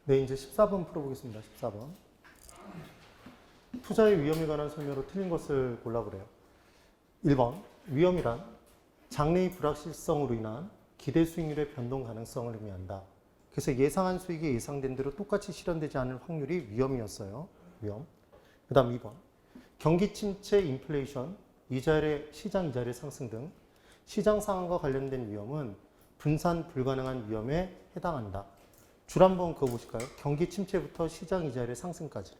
네, 이제 14번 풀어보겠습니다. 14번. 투자의 위험에 관한 설명으로 틀린 것을 골라보래요. 1번, 위험이란 장래의 불확실성으로 인한 기대 수익률의 변동 가능성을 의미한다. 그래서 예상한 수익이 예상된 대로 똑같이 실현되지 않을 확률이 위험이었어요. 위험. 그 다음 2번, 경기 침체, 인플레이션, 이자율의 시장 이자율의 상승 등 시장 상황과 관련된 위험은 분산 불가능한 위험에 해당한다. 줄 한번 그어보실까요? 경기 침체부터 시장 이자율의 상승까지.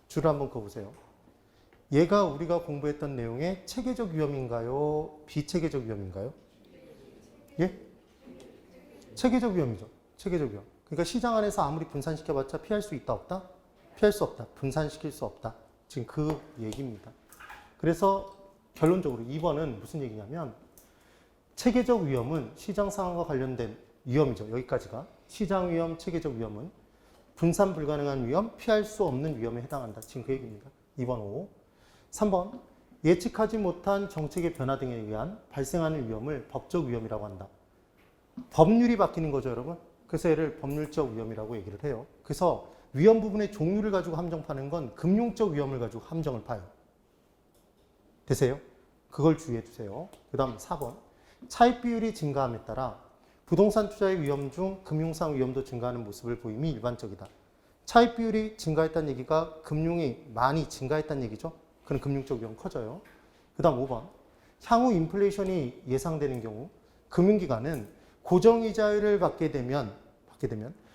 줄 한번 그어보세요. 얘가 우리가 공부했던 내용의 체계적 위험인가요? 비체계적 위험인가요? 예? 체계적 위험이죠. 체계적 위험. 그러니까 시장 안에서 아무리 분산시켜봤자 피할 수 있다 없다? 피할 수 없다. 분산시킬 수 없다. 지금 그 얘기입니다. 그래서 결론적으로 2번은 무슨 얘기냐면 체계적 위험은 시장 상황과 관련된 위험이죠. 여기까지가. 시장 위험, 체계적 위험은 분산 불가능한 위험, 피할 수 없는 위험에 해당한다. 지금 그 얘기입니다. 2번 5. 3번. 예측하지 못한 정책의 변화 등에 의한 발생하는 위험을 법적 위험이라고 한다. 법률이 바뀌는 거죠, 여러분. 그래서 얘를 법률적 위험이라고 얘기를 해요. 그래서 위험 부분의 종류를 가지고 함정 파는 건 금융적 위험을 가지고 함정을 파요. 되세요? 그걸 주의해 주세요. 그 다음 4번. 차익 비율이 증가함에 따라 부동산 투자의 위험 중 금융상 위험도 증가하는 모습을 보임이 일반적이다. 차익 비율이 증가했다는 얘기가 금융이 많이 증가했다는 얘기죠. 그럼 금융적 위험 커져요. 그 다음 5번. 향후 인플레이션이 예상되는 경우 금융기관은 고정이자율을 받게 되면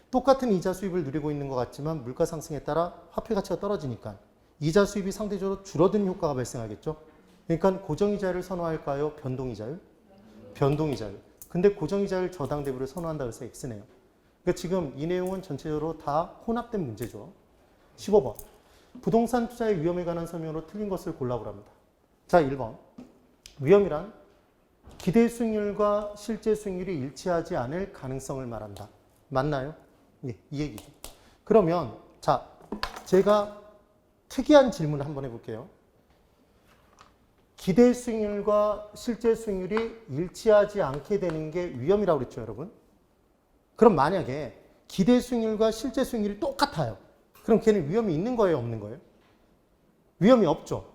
똑같은 이자 수입을 누리고 있는 것 같지만 물가 상승에 따라 화폐 가치가 떨어지니까 이자 수입이 상대적으로 줄어드는 효과가 발생하겠죠. 그러니까 고정이자율을 선호할까요? 변동이자율? 변동이자율. 근데 고정이자율 저당 대부를 선호한다 그래서 X네요. 그러니까 지금 이 내용은 전체적으로 다 혼합된 문제죠. 15번. 부동산 투자의 위험에 관한 설명으로 틀린 것을 골라보랍니다. 자, 1번. 위험이란 기대 수익률과 실제 수익률이 일치하지 않을 가능성을 말한다. 맞나요? 예, 이 얘기죠. 그러면 자, 제가 특이한 질문을 한번 해볼게요. 기대 수익률과 실제 수익률이 일치하지 않게 되는 게 위험이라고 그랬죠, 여러분? 그럼 만약에 기대 수익률과 실제 수익률이 똑같아요. 그럼 걔는 위험이 있는 거예요, 없는 거예요? 위험이 없죠.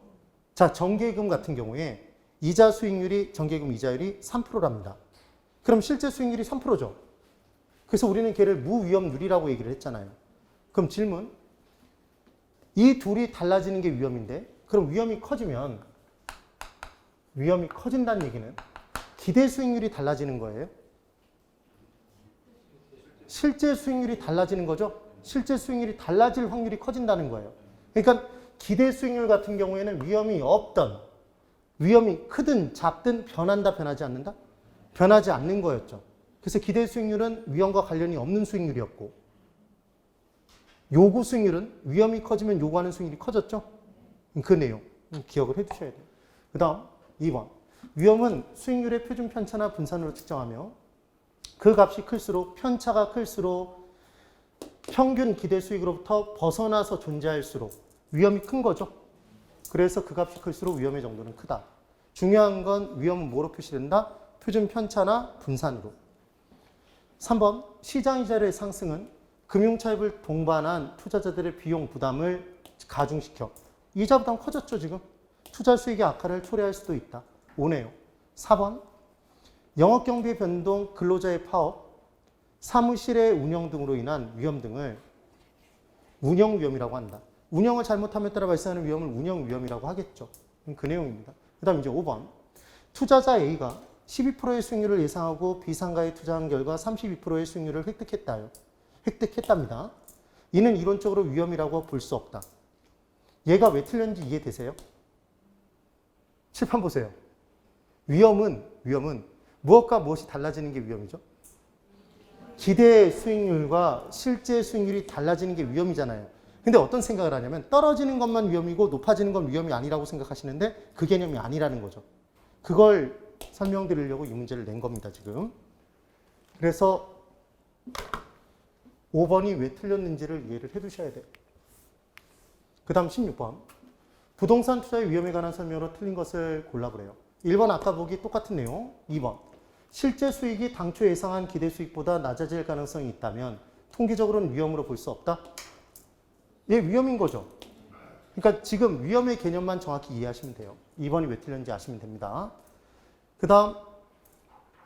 자, 정기예금 같은 경우에 이자 수익률이 정기예금 이자율이 3%랍니다. 그럼 실제 수익률이 3%죠. 그래서 우리는 걔를 무위험률이라고 얘기를 했잖아요. 그럼 질문. 이 둘이 달라지는 게 위험인데 그럼 위험이 커진다는 얘기는 기대 수익률이 달라지는 거예요? 실제 수익률이 달라지는 거죠? 실제 수익률이 달라질 확률이 커진다는 거예요. 그러니까 기대 수익률 같은 경우에는 위험이 없던, 위험이 크든 작든 변한다, 변하지 않는다? 변하지 않는 거였죠. 그래서 기대 수익률은 위험과 관련이 없는 수익률이었고 요구 수익률은 위험이 커지면 요구하는 수익률이 커졌죠? 그 내용 기억을 해두셔야 돼요. 그 다음 2번. 위험은 수익률의 표준 편차나 분산으로 측정하며 그 값이 클수록 편차가 클수록 평균 기대 수익으로부터 벗어나서 존재할수록 위험이 큰 거죠. 그래서 그 값이 클수록 위험의 정도는 크다. 중요한 건 위험은 뭐로 표시된다? 표준 편차나 분산으로. 3번. 시장 이자율의 상승은 금융차입을 동반한 투자자들의 비용 부담을 가중시켜. 이자 부담 커졌죠, 지금? 투자 수익의 악화를 초래할 수도 있다. 5네요. 4번. 영업경비의 변동, 근로자의 파업, 사무실의 운영 등으로 인한 위험 등을 운영 위험이라고 한다. 운영을 잘못함에 따라 발생하는 위험을 운영 위험이라고 하겠죠. 그 내용입니다. 그 다음 이제 5번. 투자자 A가 12%의 수익률을 예상하고 B상가에 투자한 결과 32%의 수익률을 획득했답니다. 이는 이론적으로 위험이라고 볼 수 없다. 얘가 왜 틀렸는지 이해되세요? 칠판 보세요. 위험은 무엇과 무엇이 달라지는 게 위험이죠? 기대 수익률과 실제 수익률이 달라지는 게 위험이잖아요. 근데 어떤 생각을 하냐면 떨어지는 것만 위험이고 높아지는 건 위험이 아니라고 생각하시는데 그 개념이 아니라는 거죠. 그걸 설명드리려고 이 문제를 낸 겁니다, 지금. 그래서 5번이 왜 틀렸는지를 이해를 해두셔야 돼요. 그 다음 16번. 부동산 투자의 위험에 관한 설명으로 틀린 것을 골라보래요. 1번 아까 보기 똑같은 내용. 2번. 실제 수익이 당초 예상한 기대 수익보다 낮아질 가능성이 있다면 통계적으로는 위험으로 볼 수 없다? 예, 위험인 거죠. 그러니까 지금 위험의 개념만 정확히 이해하시면 돼요. 2번이 왜 틀렸는지 아시면 됩니다. 그 다음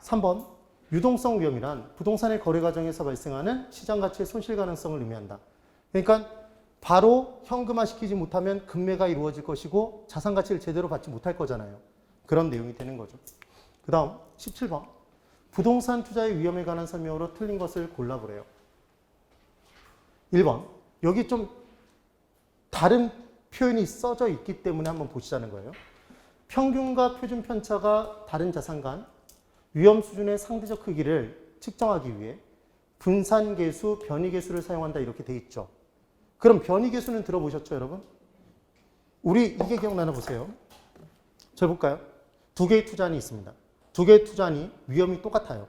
3번 유동성 위험이란 부동산의 거래 과정에서 발생하는 시장 가치의 손실 가능성을 의미한다. 그러니까 바로 현금화 시키지 못하면 금매가 이루어질 것이고 자산 가치를 제대로 받지 못할 거잖아요. 그런 내용이 되는 거죠. 그 다음 17번 부동산 투자의 위험에 관한 설명으로 틀린 것을 골라보래요. 1번 여기 좀 다른 표현이 써져 있기 때문에 한번 보시자는 거예요. 평균과 표준 편차가 다른 자산 간 위험 수준의 상대적 크기를 측정하기 위해 분산계수, 변이계수를 사용한다 이렇게 돼 있죠. 그럼 변이계수는 들어보셨죠, 여러분? 우리 이게 기억나나 보세요. 저 볼까요? 두 개의 투자안이 있습니다. 두 개의 투자안이 위험이 똑같아요.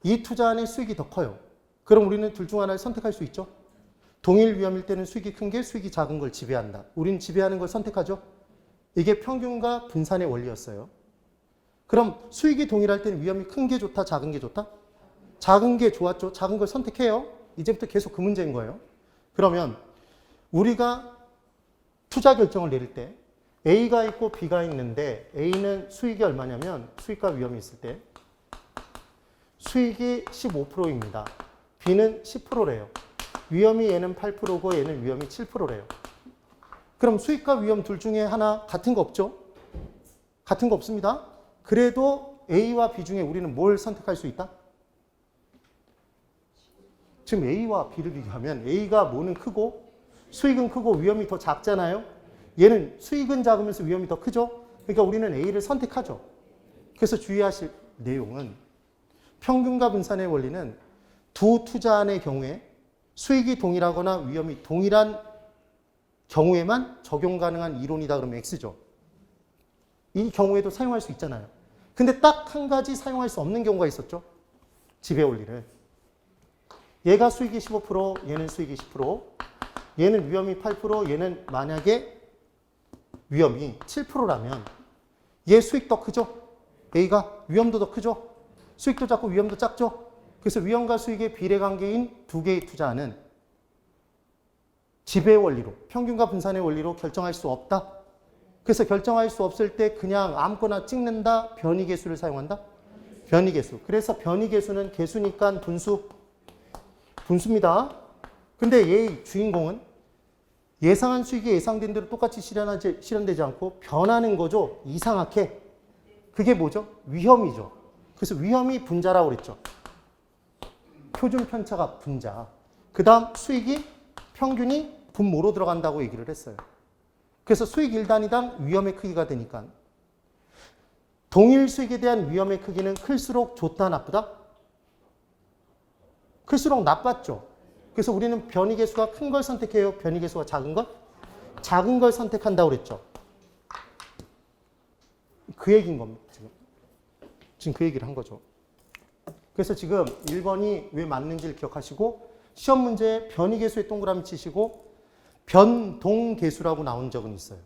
이 투자안의 수익이 더 커요. 그럼 우리는 둘 중 하나를 선택할 수 있죠? 동일 위험일 때는 수익이 큰 게 수익이 작은 걸 지배한다. 우리는 지배하는 걸 선택하죠? 이게 평균과 분산의 원리였어요. 그럼 수익이 동일할 때는 위험이 큰 게 좋다, 작은 게 좋다? 작은 게 좋았죠. 작은 걸 선택해요. 이제부터 계속 그 문제인 거예요. 그러면 우리가 투자 결정을 내릴 때 A가 있고 B가 있는데 A는 수익이 얼마냐면 수익과 위험이 있을 때 수익이 15%입니다. B는 10%래요. 위험이 얘는 8%고 얘는 위험이 7%래요. 그럼 수익과 위험 둘 중에 하나 같은 거 없죠? 같은 거 없습니다. 그래도 A와 B 중에 우리는 뭘 선택할 수 있다? 지금 A와 B를 비교하면 A가 뭐는 크고 수익은 크고 위험이 더 작잖아요. 얘는 수익은 작으면서 위험이 더 크죠. 그러니까 우리는 A를 선택하죠. 그래서 주의하실 내용은 평균과 분산의 원리는 두 투자안의 경우에 수익이 동일하거나 위험이 동일한 경우에만 적용 가능한 이론이다 그러면 X죠. 이 경우에도 사용할 수 있잖아요. 근데 딱 한 가지 사용할 수 없는 경우가 있었죠. 지배 원리를. 얘가 수익이 15%, 얘는 수익이 10%, 얘는 위험이 8%, 얘는 만약에 위험이 7%라면 얘 수익 더 크죠? A가 위험도 더 크죠? 수익도 작고 위험도 작죠? 그래서 위험과 수익의 비례 관계인 두 개의 투자는 지배 원리로, 평균과 분산의 원리로 결정할 수 없다. 그래서 결정할 수 없을 때 그냥 아무거나 찍는다, 변이계수를 사용한다? 변이계수. 그래서 변이계수는 계수니까 분수입니다. 근데 얘의 주인공은 예상한 수익이 예상된 대로 똑같이 실현되지 않고 변하는 거죠. 이상하게. 그게 뭐죠? 위험이죠. 그래서 위험이 분자라고 그랬죠. 표준 편차가 분자. 그 다음 수익이 평균이 분모로 들어간다고 얘기를 했어요. 그래서 수익 1단위당 위험의 크기가 되니까 동일 수익에 대한 위험의 크기는 클수록 좋다, 나쁘다? 클수록 나빴죠. 그래서 우리는 변이계수가 큰 걸 선택해요. 변이계수가 작은 걸? 작은 걸 선택한다고 그랬죠. 그 얘기인 겁니다. 지금 그 얘기를 한 거죠. 그래서 지금 1번이 왜 맞는지를 기억하시고 시험 문제에 변이계수에 동그라미 치시고 변동계수라고 나온 적은 있어요.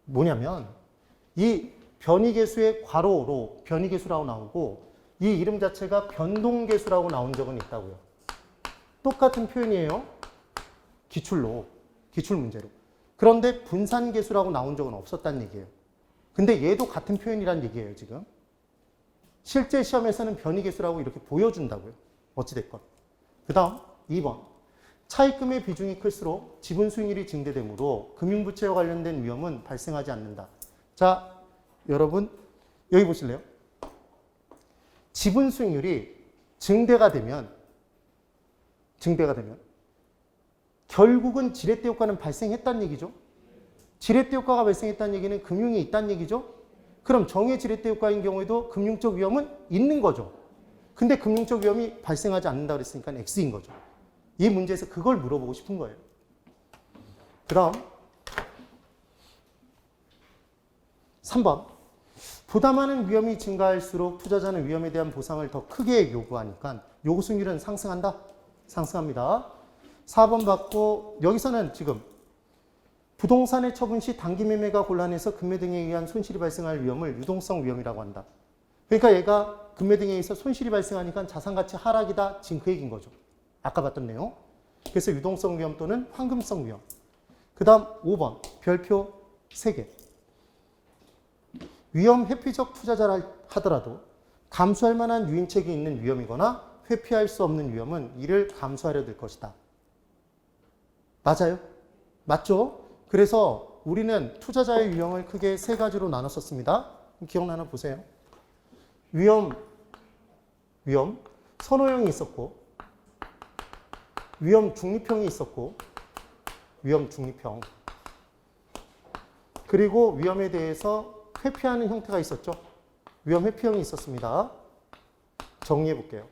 뭐냐면 이 변이계수의 괄호로 변이계수라고 나오고 이 이름 자체가 변동계수라고 나온 적은 있다고요. 똑같은 표현이에요. 기출로, 기출 문제로. 그런데 분산계수라고 나온 적은 없었다는 얘기예요. 근데 얘도 같은 표현이란 얘기예요, 지금. 실제 시험에서는 변이계수라고 이렇게 보여준다고요. 어찌됐건. 그 다음 2번. 차입금의 비중이 클수록 지분 수익률이 증대되므로 금융부채와 관련된 위험은 발생하지 않는다. 자, 여러분 여기 보실래요? 지분 수익률이 증대가 되면 결국은 지렛대 효과는 발생했다는 얘기죠. 지렛대 효과가 발생했다는 얘기는 금융이 있다는 얘기죠. 그럼 정의 지렛대 효과인 경우에도 금융적 위험은 있는 거죠. 근데 금융적 위험이 발생하지 않는다 그랬으니까 X인 거죠. 이 문제에서 그걸 물어보고 싶은 거예요. 그 다음 3번. 보다 많은 위험이 증가할수록 투자자는 위험에 대한 보상을 더 크게 요구하니까 요구 수익률은 상승한다? 상승합니다. 4번 받고 여기서는 지금 부동산의 처분 시 단기 매매가 곤란해서 금매 등에 의한 손실이 발생할 위험을 유동성 위험이라고 한다. 그러니까 얘가 금매 등에 의해서 손실이 발생하니까 자산가치 하락이다. 지금 그 얘기인 거죠. 아까 봤던 내용. 그래서 유동성 위험 또는 황금성 위험. 그 다음 5번 별표 3개. 위험 회피적 투자자라 하더라도 감수할 만한 유인책이 있는 위험이거나 회피할 수 없는 위험은 이를 감수하려 들 것이다. 맞아요? 맞죠? 그래서 우리는 투자자의 유형을 크게 3가지로 나눴었습니다. 기억나나 보세요. 위험, 선호형이 있었고, 위험 중립형이 있었고, 위험 중립형. 그리고 위험에 대해서 회피하는 형태가 있었죠. 위험 회피형이 있었습니다. 정리해 볼게요.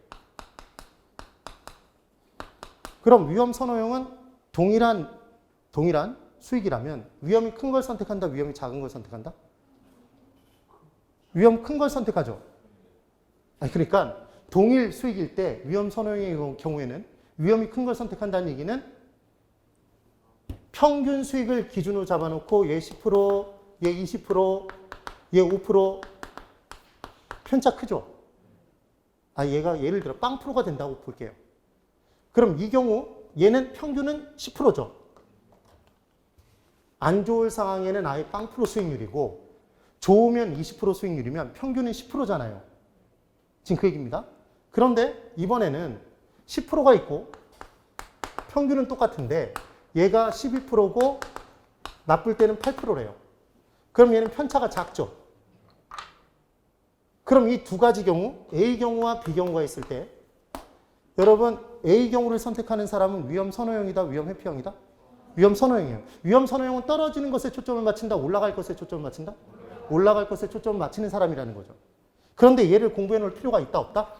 그럼 위험 선호형은 동일한 수익이라면 위험이 큰 걸 선택한다, 위험이 작은 걸 선택한다? 위험 큰 걸 선택하죠. 그러니까 동일 수익일 때 위험 선호형의 경우에는 위험이 큰 걸 선택한다는 얘기는 평균 수익을 기준으로 잡아놓고 얘 10%, 얘 20%, 얘 5% 편차 크죠? 얘가 예를 들어 0%가 된다고 볼게요. 그럼 이 경우 얘는 평균은 10%죠. 안 좋을 상황에는 아예 0% 수익률이고 좋으면 20% 수익률이면 평균은 10%잖아요. 지금 그 얘기입니다. 그런데 이번에는 10%가 있고 평균은 똑같은데 얘가 12%고 나쁠 때는 8%래요. 그럼 얘는 편차가 작죠. 그럼 이 두 가지 경우, A 경우와 B 경우가 있을 때 여러분 A 경우를 선택하는 사람은 위험 선호형이다, 위험 회피형이다? 위험 선호형이에요. 위험 선호형은 떨어지는 것에 초점을 맞춘다, 올라갈 것에 초점을 맞춘다? 올라갈 것에 초점을 맞추는 사람이라는 거죠. 그런데 얘를 공부해 놓을 필요가 있다, 없다?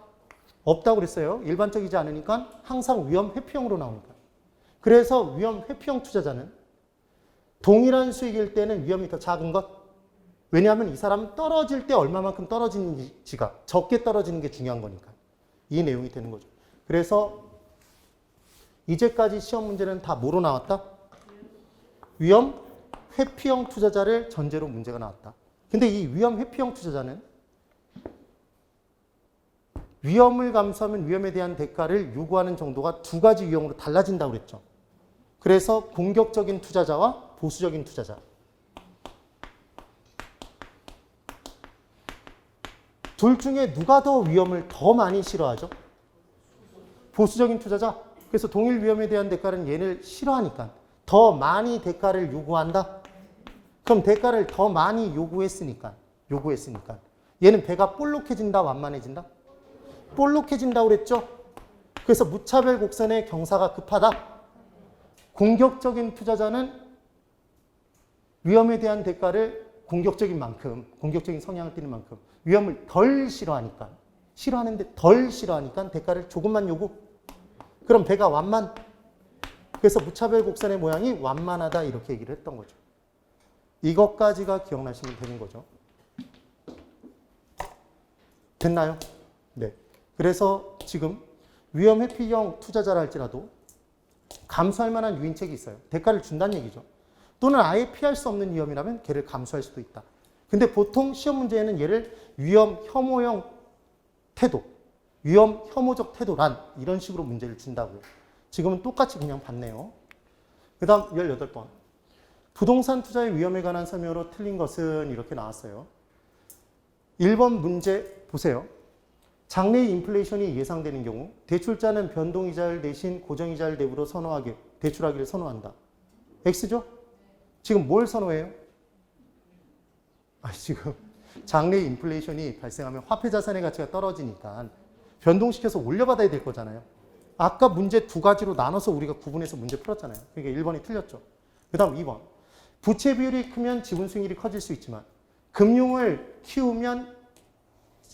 없다고 그랬어요. 일반적이지 않으니까 항상 위험 회피형으로 나옵니다. 그래서 위험 회피형 투자자는 동일한 수익일 때는 위험이 더 작은 것. 왜냐하면 이 사람은 떨어질 때 얼마만큼 떨어지는지가 적게 떨어지는 게 중요한 거니까. 이 내용이 되는 거죠. 그래서 이제까지 시험 문제는 다 뭐로 나왔다? 위험 회피형 투자자를 전제로 문제가 나왔다. 근데 이 위험 회피형 투자자는 위험을 감수하면 위험에 대한 대가를 요구하는 정도가 두 가지 유형으로 달라진다고 그랬죠. 그래서 공격적인 투자자와 보수적인 투자자. 둘 중에 누가 더 위험을 더 많이 싫어하죠? 보수적인 투자자. 그래서 동일 위험에 대한 대가는 얘를 싫어하니까 더 많이 대가를 요구한다. 그럼 대가를 더 많이 요구했으니까 얘는 배가 볼록해진다, 완만해진다? 볼록해진다고 그랬죠? 그래서 무차별 곡선의 경사가 급하다. 공격적인 투자자는 위험에 대한 대가를 공격적인 성향을 띠는 만큼 위험을 덜 싫어하는데 덜 싫어하니까 대가를 조금만 요구. 그럼 배가 완만. 그래서 무차별 곡선의 모양이 완만하다 이렇게 얘기를 했던 거죠. 이것까지가 기억나시면 되는 거죠. 됐나요? 네. 그래서 지금 위험 회피형 투자자라 할지라도 감수할 만한 유인책이 있어요. 대가를 준다는 얘기죠. 또는 아예 피할 수 없는 위험이라면 걔를 감수할 수도 있다. 근데 보통 시험 문제에는 얘를 위험 혐오형 태도, 위험 혐오적 태도란 이런 식으로 문제를 준다고요. 지금은 똑같이 그냥 봤네요. 그 다음 18번. 부동산 투자의 위험에 관한 설명으로 틀린 것은 이렇게 나왔어요. 1번 문제 보세요. 장래의 인플레이션이 예상되는 경우 대출자는 변동이자를 대신 고정이자를 대부로 대출하기를 선호한다. X죠? 지금 뭘 선호해요? 지금 장래의 인플레이션이 발생하면 화폐 자산의 가치가 떨어지니까 변동시켜서 올려받아야 될 거잖아요. 아까 문제 두 가지로 나눠서 우리가 구분해서 문제 풀었잖아요. 그러니까 1번이 틀렸죠. 그 다음 2번. 부채 비율이 크면 지분 수익률이 커질 수 있지만 금융을 키우면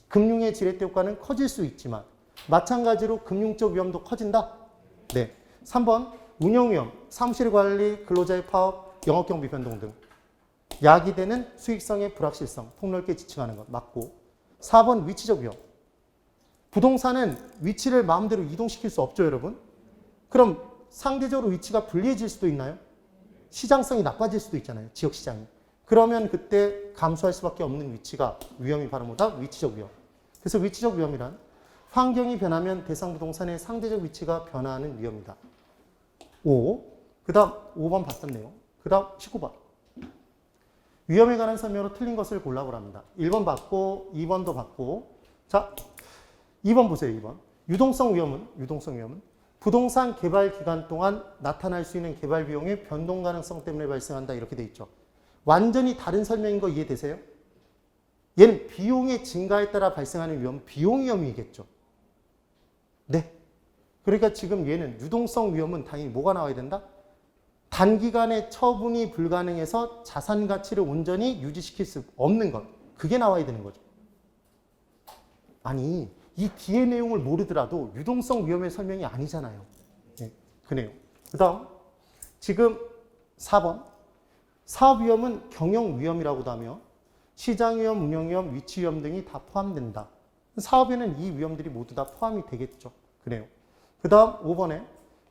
금융의 지렛대 효과는 커질 수 있지만 마찬가지로 금융적 위험도 커진다? 네. 3번. 운영 위험, 사무실 관리, 근로자의 파업, 영업 경비 변동 등 야기되는 수익성의 불확실성, 폭넓게 지칭하는 것 맞고 4번. 위치적 위험. 부동산은 위치를 마음대로 이동시킬 수 없죠, 여러분? 그럼 상대적으로 위치가 불리해질 수도 있나요? 시장성이 나빠질 수도 있잖아요, 지역시장이. 그러면 그때 감수할 수밖에 없는 위치가 위험이 바로 뭐다? 위치적 위험. 그래서 위치적 위험이란 환경이 변하면 대상 부동산의 상대적 위치가 변화하는 위험이다. 5. 그 다음 5번 봤었네요. 그 다음 19번. 위험에 관한 설명으로 틀린 것을 골라보랍니다. 1번 봤고 2번도 봤고 자 2번 보세요. 2번. 유동성 위험은 부동산 개발 기간 동안 나타날 수 있는 개발 비용의 변동 가능성 때문에 발생한다. 이렇게 돼 있죠. 완전히 다른 설명인 거 이해되세요? 얘는 비용의 증가에 따라 발생하는 위험, 비용 위험이겠죠. 네. 그러니까 지금 얘는 유동성 위험은 당연히 뭐가 나와야 된다? 단기간에 처분이 불가능해서 자산 가치를 온전히 유지시킬 수 없는 것. 그게 나와야 되는 거죠. 아니, 이 뒤의 내용을 모르더라도 유동성 위험의 설명이 아니잖아요. 네, 그네요. 그 다음, 지금 4번. 사업 위험은 경영 위험이라고도 하며 시장 위험, 운영 위험, 위치 위험 등이 다 포함된다. 사업에는 이 위험들이 모두 다 포함이 되겠죠. 그래요. 그 다음 5번에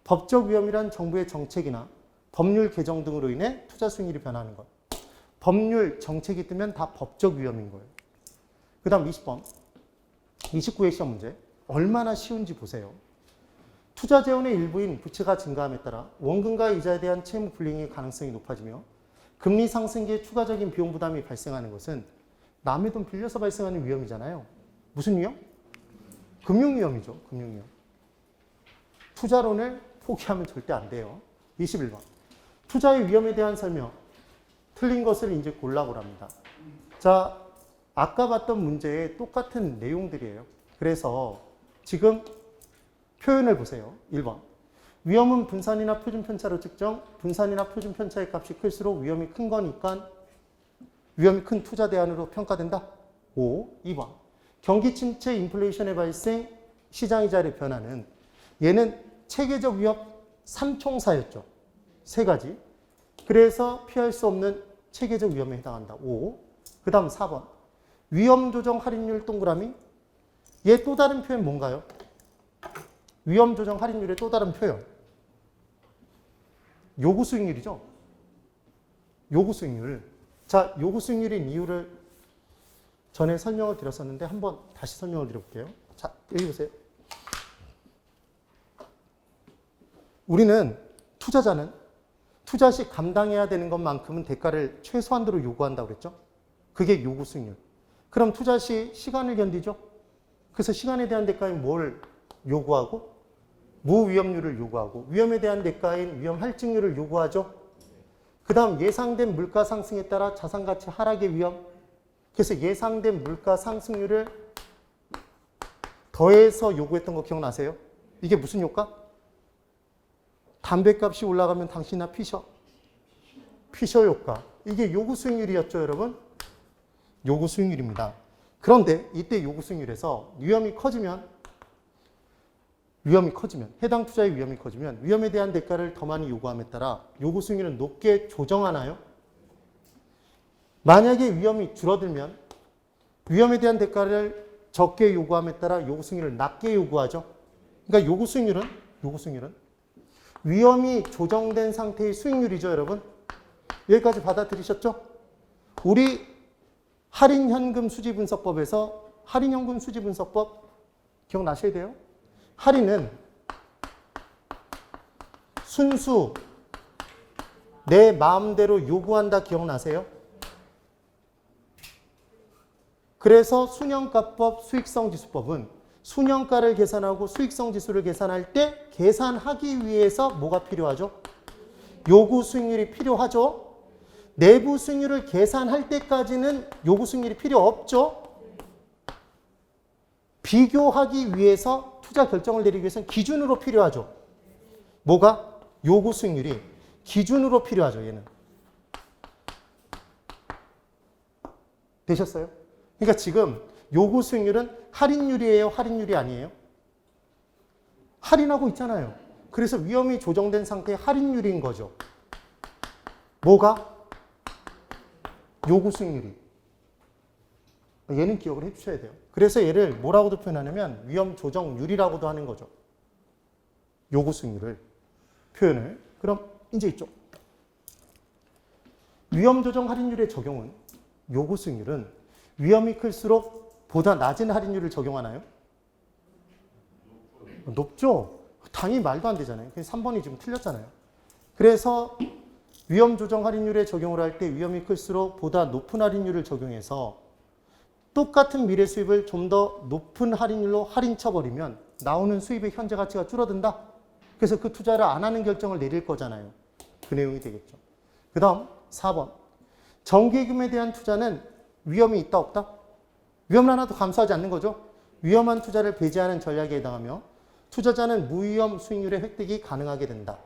법적 위험이란 정부의 정책이나 법률 개정 등으로 인해 투자 수익률이 변하는 것. 법률, 정책이 뜨면 다 법적 위험인 거예요. 그 다음 20번. 29회 시험 문제. 얼마나 쉬운지 보세요. 투자 재원의 일부인 부채가 증가함에 따라 원금과 이자에 대한 채무 불이행의 가능성이 높아지며 금리 상승기에 추가적인 비용 부담이 발생하는 것은 남의 돈 빌려서 발생하는 위험이잖아요. 무슨 위험? 금융 위험이죠. 금융 위험. 투자론을 포기하면 절대 안 돼요. 21번. 투자의 위험에 대한 설명. 틀린 것을 이제 골라보랍니다. 자, 아까 봤던 문제에 똑같은 내용들이에요. 그래서 지금 표현을 보세요. 1번. 위험은 분산이나 표준 편차로 측정. 분산이나 표준 편차의 값이 클수록 위험이 큰 거니까 위험이 큰 투자 대안으로 평가된다. 5. 2번. 경기 침체 인플레이션의 발생, 시장 이자의 변화는 얘는 체계적 위험 3총사였죠. 세 가지. 그래서 피할 수 없는 체계적 위험에 해당한다. 5. 그 다음 4번. 위험 조정 할인율 동그라미. 얘 또 다른 표현 뭔가요? 위험 조정 할인율의 또 다른 표현. 요구 수익률이죠. 요구 수익률. 자, 요구 수익률인 이유를 전에 설명을 드렸었는데 한번 다시 설명을 드려볼게요. 자, 여기 보세요. 우리는 투자자는 투자 시 감당해야 되는 것만큼은 대가를 최소한도로 요구한다고 그랬죠? 그게 요구 수익률. 그럼 투자 시 시간을 견디죠? 그래서 시간에 대한 대가인 뭘 요구하고? 무위험률을 요구하고 위험에 대한 대가인 위험 할증률을 요구하죠. 그 다음 예상된 물가 상승에 따라 자산가치 하락의 위험. 그래서 예상된 물가 상승률을 더해서 요구했던 거 기억나세요? 이게 무슨 효과? 담배값이 올라가면 당신이나 피셔. 피셔 효과. 이게 요구 수익률이었죠, 여러분? 요구 수익률입니다. 그런데 이때 요구 수익률에서 위험이 커지면 해당 투자의 위험이 커지면 위험에 대한 대가를 더 많이 요구함에 따라 요구 수익률은 높게 조정하나요? 만약에 위험이 줄어들면 위험에 대한 대가를 적게 요구함에 따라 요구 수익률을 낮게 요구하죠. 그러니까 요구 수익률은 위험이 조정된 상태의 수익률이죠, 여러분. 여기까지 받아들이셨죠? 우리 할인현금 수지분석법에서 할인현금 수지분석법 기억나셔야 돼요. 할인은 순수 내 마음대로 요구한다 기억나세요? 그래서 수년가법, 수익성지수법은 수년가를 계산하고 수익성지수를 계산할 때 계산하기 위해서 뭐가 필요하죠? 요구 수익률이 필요하죠. 내부 수익률을 계산할 때까지는 요구 수익률이 필요 없죠. 비교하기 위해서 투자 결정을 내리기 위해서는 기준으로 필요하죠. 뭐가? 요구 수익률이 기준으로 필요하죠. 얘는. 되셨어요? 그러니까 지금 요구 수익률은 할인율이에요? 할인율이 아니에요? 할인하고 있잖아요. 그래서 위험이 조정된 상태의 할인율인 거죠. 뭐가? 요구 수익률이. 얘는 기억을 해주셔야 돼요. 그래서 얘를 뭐라고도 표현하냐면 위험 조정률이라고도 하는 거죠. 요구 수익률을 표현을. 그럼 이제 이쪽. 위험 조정 할인율의 적용은 요구 수익률은 위험이 클수록 보다 낮은 할인율을 적용하나요? 높죠? 당연히 말도 안 되잖아요. 3번이 지금 틀렸잖아요. 그래서 위험 조정 할인율에 적용을 할 때 위험이 클수록 보다 높은 할인율을 적용해서 똑같은 미래 수입을 좀 더 높은 할인율로 할인 쳐버리면 나오는 수입의 현재 가치가 줄어든다. 그래서 그 투자를 안 하는 결정을 내릴 거잖아요. 그 내용이 되겠죠. 그 다음 4번. 정기금에 대한 투자는 위험이 있다 없다? 위험 하나도 감수하지 않는 거죠. 위험한 투자를 배제하는 전략에 해당하며 투자자는 무위험 수익률의 획득이 가능하게 된다.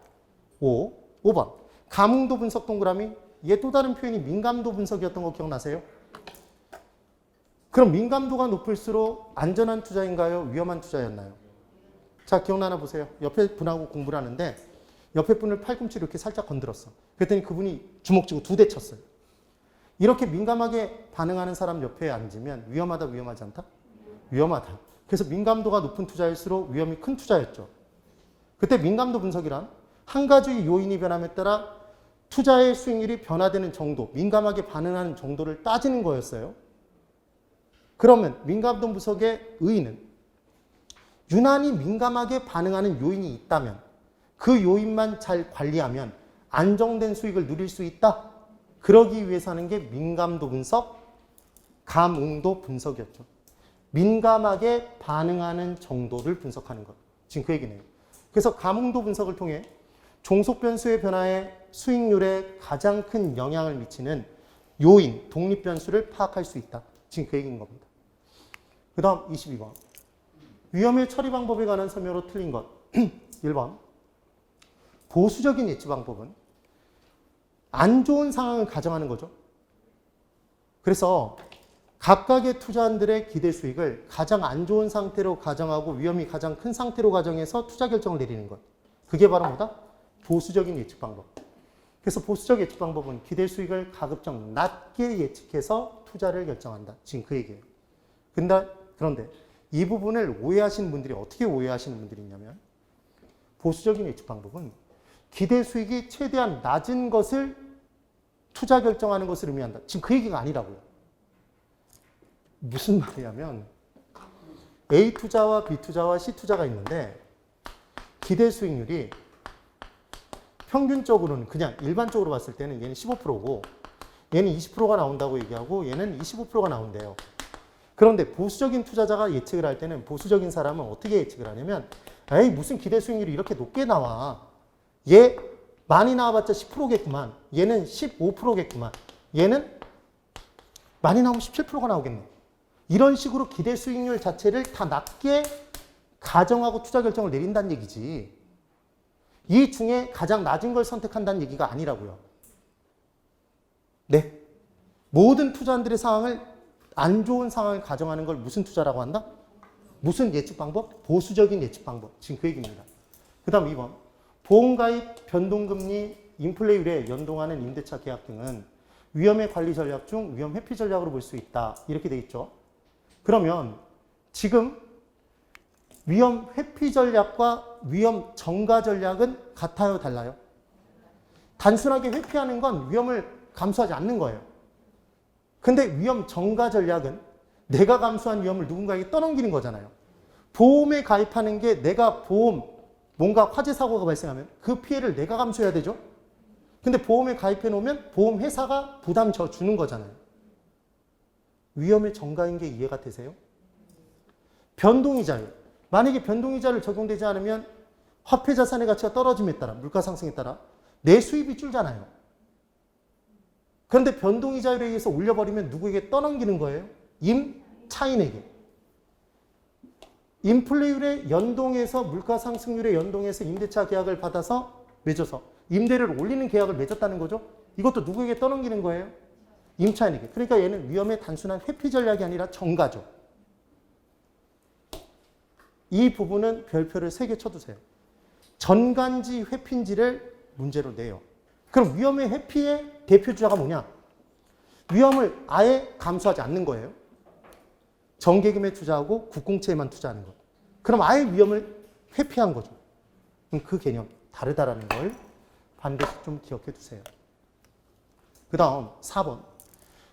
5번. 감응도 분석 동그라미. 얘 또 다른 표현이 민감도 분석이었던 거 기억나세요? 그럼 민감도가 높을수록 안전한 투자인가요? 위험한 투자였나요? 자, 기억나나 보세요. 옆에 분하고 공부를 하는데 옆에 분을 팔꿈치로 이렇게 살짝 건드렸어. 그랬더니 그분이 주먹 쥐고 2대 쳤어요. 이렇게 민감하게 반응하는 사람 옆에 앉으면 위험하다, 위험하지 않다? 위험하다. 그래서 민감도가 높은 투자일수록 위험이 큰 투자였죠. 그때 민감도 분석이란 한 가지 요인이 변함에 따라 투자의 수익률이 변화되는 정도, 민감하게 반응하는 정도를 따지는 거였어요. 그러면 민감도 분석의 의의는 유난히 민감하게 반응하는 요인이 있다면 그 요인만 잘 관리하면 안정된 수익을 누릴 수 있다. 그러기 위해서 하는 게 민감도 분석, 감응도 분석이었죠. 민감하게 반응하는 정도를 분석하는 것. 지금 그 얘기네요. 그래서 감응도 분석을 통해 종속 변수의 변화에 수익률에 가장 큰 영향을 미치는 요인, 독립 변수를 파악할 수 있다. 지금 그 얘기인 겁니다. 그 다음 22번. 위험의 처리 방법에 관한 설명으로 틀린 것. 1번. 보수적인 예측 방법은 안 좋은 상황을 가정하는 거죠. 그래서 각각의 투자자들의 기대 수익을 가장 안 좋은 상태로 가정하고 위험이 가장 큰 상태로 가정해서 투자 결정을 내리는 것. 그게 바로 뭐다? 보수적인 예측 방법. 그래서 보수적 예측 방법은 기대 수익을 가급적 낮게 예측해서 투자를 결정한다. 지금 그 얘기예요. 그런데 이 부분을 오해하시는 분들이 어떻게 오해하시는 분들이 있냐면 보수적인 예측 방법은 기대 수익이 최대한 낮은 것을 투자 결정하는 것을 의미한다. 지금 그 얘기가 아니라고요. 무슨 말이냐면 A 투자와 B 투자와 C 투자가 있는데 기대 수익률이 평균적으로는 그냥 일반적으로 봤을 때는 얘는 15%고 얘는 20%가 나온다고 얘기하고 얘는 25%가 나온대요. 그런데 보수적인 투자자가 예측을 할 때는 보수적인 사람은 어떻게 예측을 하냐면 에이 무슨 기대 수익률이 이렇게 높게 나와. 얘 많이 나와봤자 10%겠구만. 얘는 15%겠구만. 얘는 많이 나오면 17%가 나오겠네. 이런 식으로 기대 수익률 자체를 다 낮게 가정하고 투자 결정을 내린다는 얘기지. 이 중에 가장 낮은 걸 선택한다는 얘기가 아니라고요. 네. 모든 투자자들의 상황을 안 좋은 상황을 가정하는 걸 무슨 투자라고 한다? 무슨 예측 방법? 보수적인 예측 방법. 지금 그 얘기입니다. 그 다음 2번. 보험가입, 변동금리, 인플레이율에 연동하는 임대차 계약 등은 위험의 관리 전략 중 위험 회피 전략으로 볼 수 있다. 이렇게 돼 있죠. 그러면 지금 위험 회피 전략과 위험 정가 전략은 같아요, 달라요? 단순하게 회피하는 건 위험을 감수하지 않는 거예요. 근데 위험 정가 전략은 내가 감수한 위험을 누군가에게 떠넘기는 거잖아요. 보험에 가입하는 게 내가 뭔가 화재 사고가 발생하면 그 피해를 내가 감수해야 되죠. 근데 보험에 가입해 놓으면 보험회사가 부담 주는 거잖아요. 위험의 정가인 게 이해가 되세요? 변동이자요. 만약에 변동이자를 적용되지 않으면 화폐 자산의 가치가 떨어짐에 따라 물가 상승에 따라 내 수입이 줄잖아요. 그런데 변동이자율에 의해서 올려버리면 누구에게 떠넘기는 거예요? 임차인에게. 인플레이율에 연동해서 물가 상승률에 연동해서 임대차 계약을 받아서 맺어서 임대료를 올리는 계약을 맺었다는 거죠. 이것도 누구에게 떠넘기는 거예요? 임차인에게. 그러니까 얘는 위험의 단순한 회피 전략이 아니라 정가죠. 이 부분은 별표를 3개 쳐두세요. 전간지 회피인지를 문제로 내요. 그럼 위험의 회피의 대표주자가 뭐냐? 위험을 아예 감수하지 않는 거예요. 정계금에 투자하고 국공채에만 투자하는 것. 그럼 아예 위험을 회피한 거죠. 그럼 그 개념 다르다라는 걸 반드시 좀 기억해 두세요. 그 다음 4번.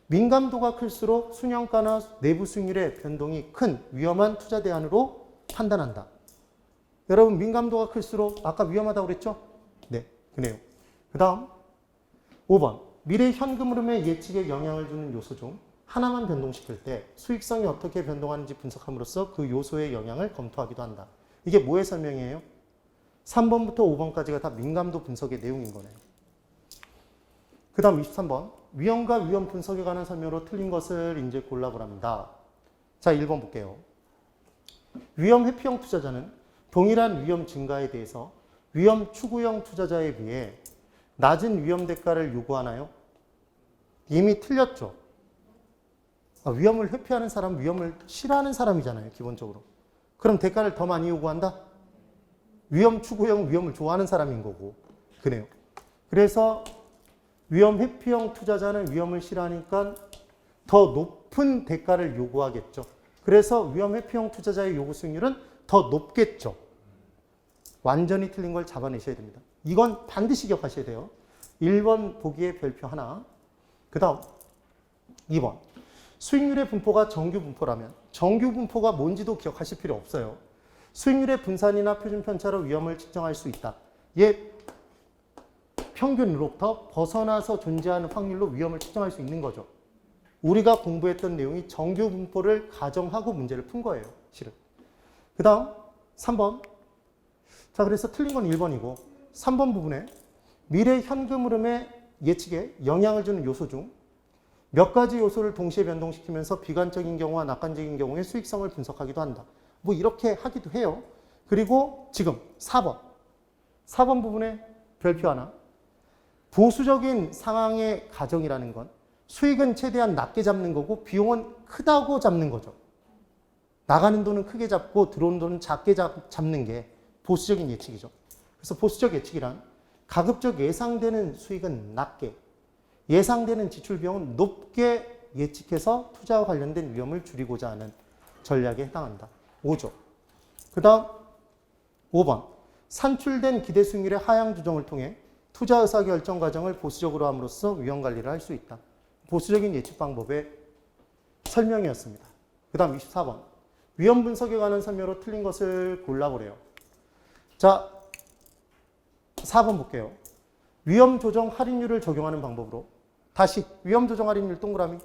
민감도가 클수록 순영가나 내부 수익률의 변동이 큰 위험한 투자 대안으로 판단한다. 여러분 민감도가 클수록 아까 위험하다고 그랬죠? 네, 그래요. 그 다음 5번 미래 현금 흐름의 예측에 영향을 주는 요소 중 하나만 변동시킬 때 수익성이 어떻게 변동하는지 분석함으로써 그 요소의 영향을 검토하기도 한다. 이게 뭐의 설명이에요? 3번부터 5번까지가 다 민감도 분석의 내용인 거네요. 그 다음 23번 위험과 위험 분석에 관한 설명으로 틀린 것을 이제 골라보랍니다. 자, 1번 볼게요. 위험 회피형 투자자는 동일한 위험 증가에 대해서 위험 추구형 투자자에 비해 낮은 위험 대가를 요구하나요? 이미 틀렸죠. 위험을 회피하는 사람, 위험을 싫어하는 사람이잖아요, 기본적으로. 그럼 대가를 더 많이 요구한다? 위험 추구형, 위험을 좋아하는 사람인 거고. 그래요. 그래서 위험 회피형 투자자는 위험을 싫어하니까 더 높은 대가를 요구하겠죠. 그래서 위험 회피형 투자자의 요구 수익률은 더 높겠죠. 완전히 틀린 걸 잡아내셔야 됩니다. 이건 반드시 기억하셔야 돼요. 1번 보기에 별표 하나. 그 다음 2번. 수익률의 분포가 정규 분포라면 정규 분포가 뭔지도 기억하실 필요 없어요. 수익률의 분산이나 표준 편차로 위험을 측정할 수 있다. 얘 평균으로부터 벗어나서 존재하는 확률로 위험을 측정할 수 있는 거죠. 우리가 공부했던 내용이 정규 분포를 가정하고 문제를 푼 거예요. 실은. 그 다음 3번. 자, 그래서 틀린 건 1번이고 3번 부분에 미래 현금 흐름의 예측에 영향을 주는 요소 중 몇 가지 요소를 동시에 변동시키면서 비관적인 경우와 낙관적인 경우의 수익성을 분석하기도 한다. 뭐 이렇게 하기도 해요. 그리고 지금 4번. 4번 부분에 별표 하나. 보수적인 상황의 가정이라는 건 수익은 최대한 낮게 잡는 거고 비용은 크다고 잡는 거죠. 나가는 돈은 크게 잡고 들어오는 돈은 작게 잡는 게 보수적인 예측이죠. 그래서 보수적 예측이란 가급적 예상되는 수익은 낮게, 예상되는 지출 비용은 높게 예측해서 투자와 관련된 위험을 줄이고자 하는 전략에 해당한다. 5조. 그 다음 5번. 산출된 기대 수익률의 하향 조정을 통해 투자 의사결정 과정을 보수적으로 함으로써 위험 관리를 할 수 있다. 보수적인 예측 방법의 설명이었습니다. 그 다음 24번. 위험 분석에 관한 설명으로 틀린 것을 골라보래요. 자, 4번 볼게요. 위험 조정 할인율을 적용하는 방법으로 다시 위험 조정 할인율 동그라미.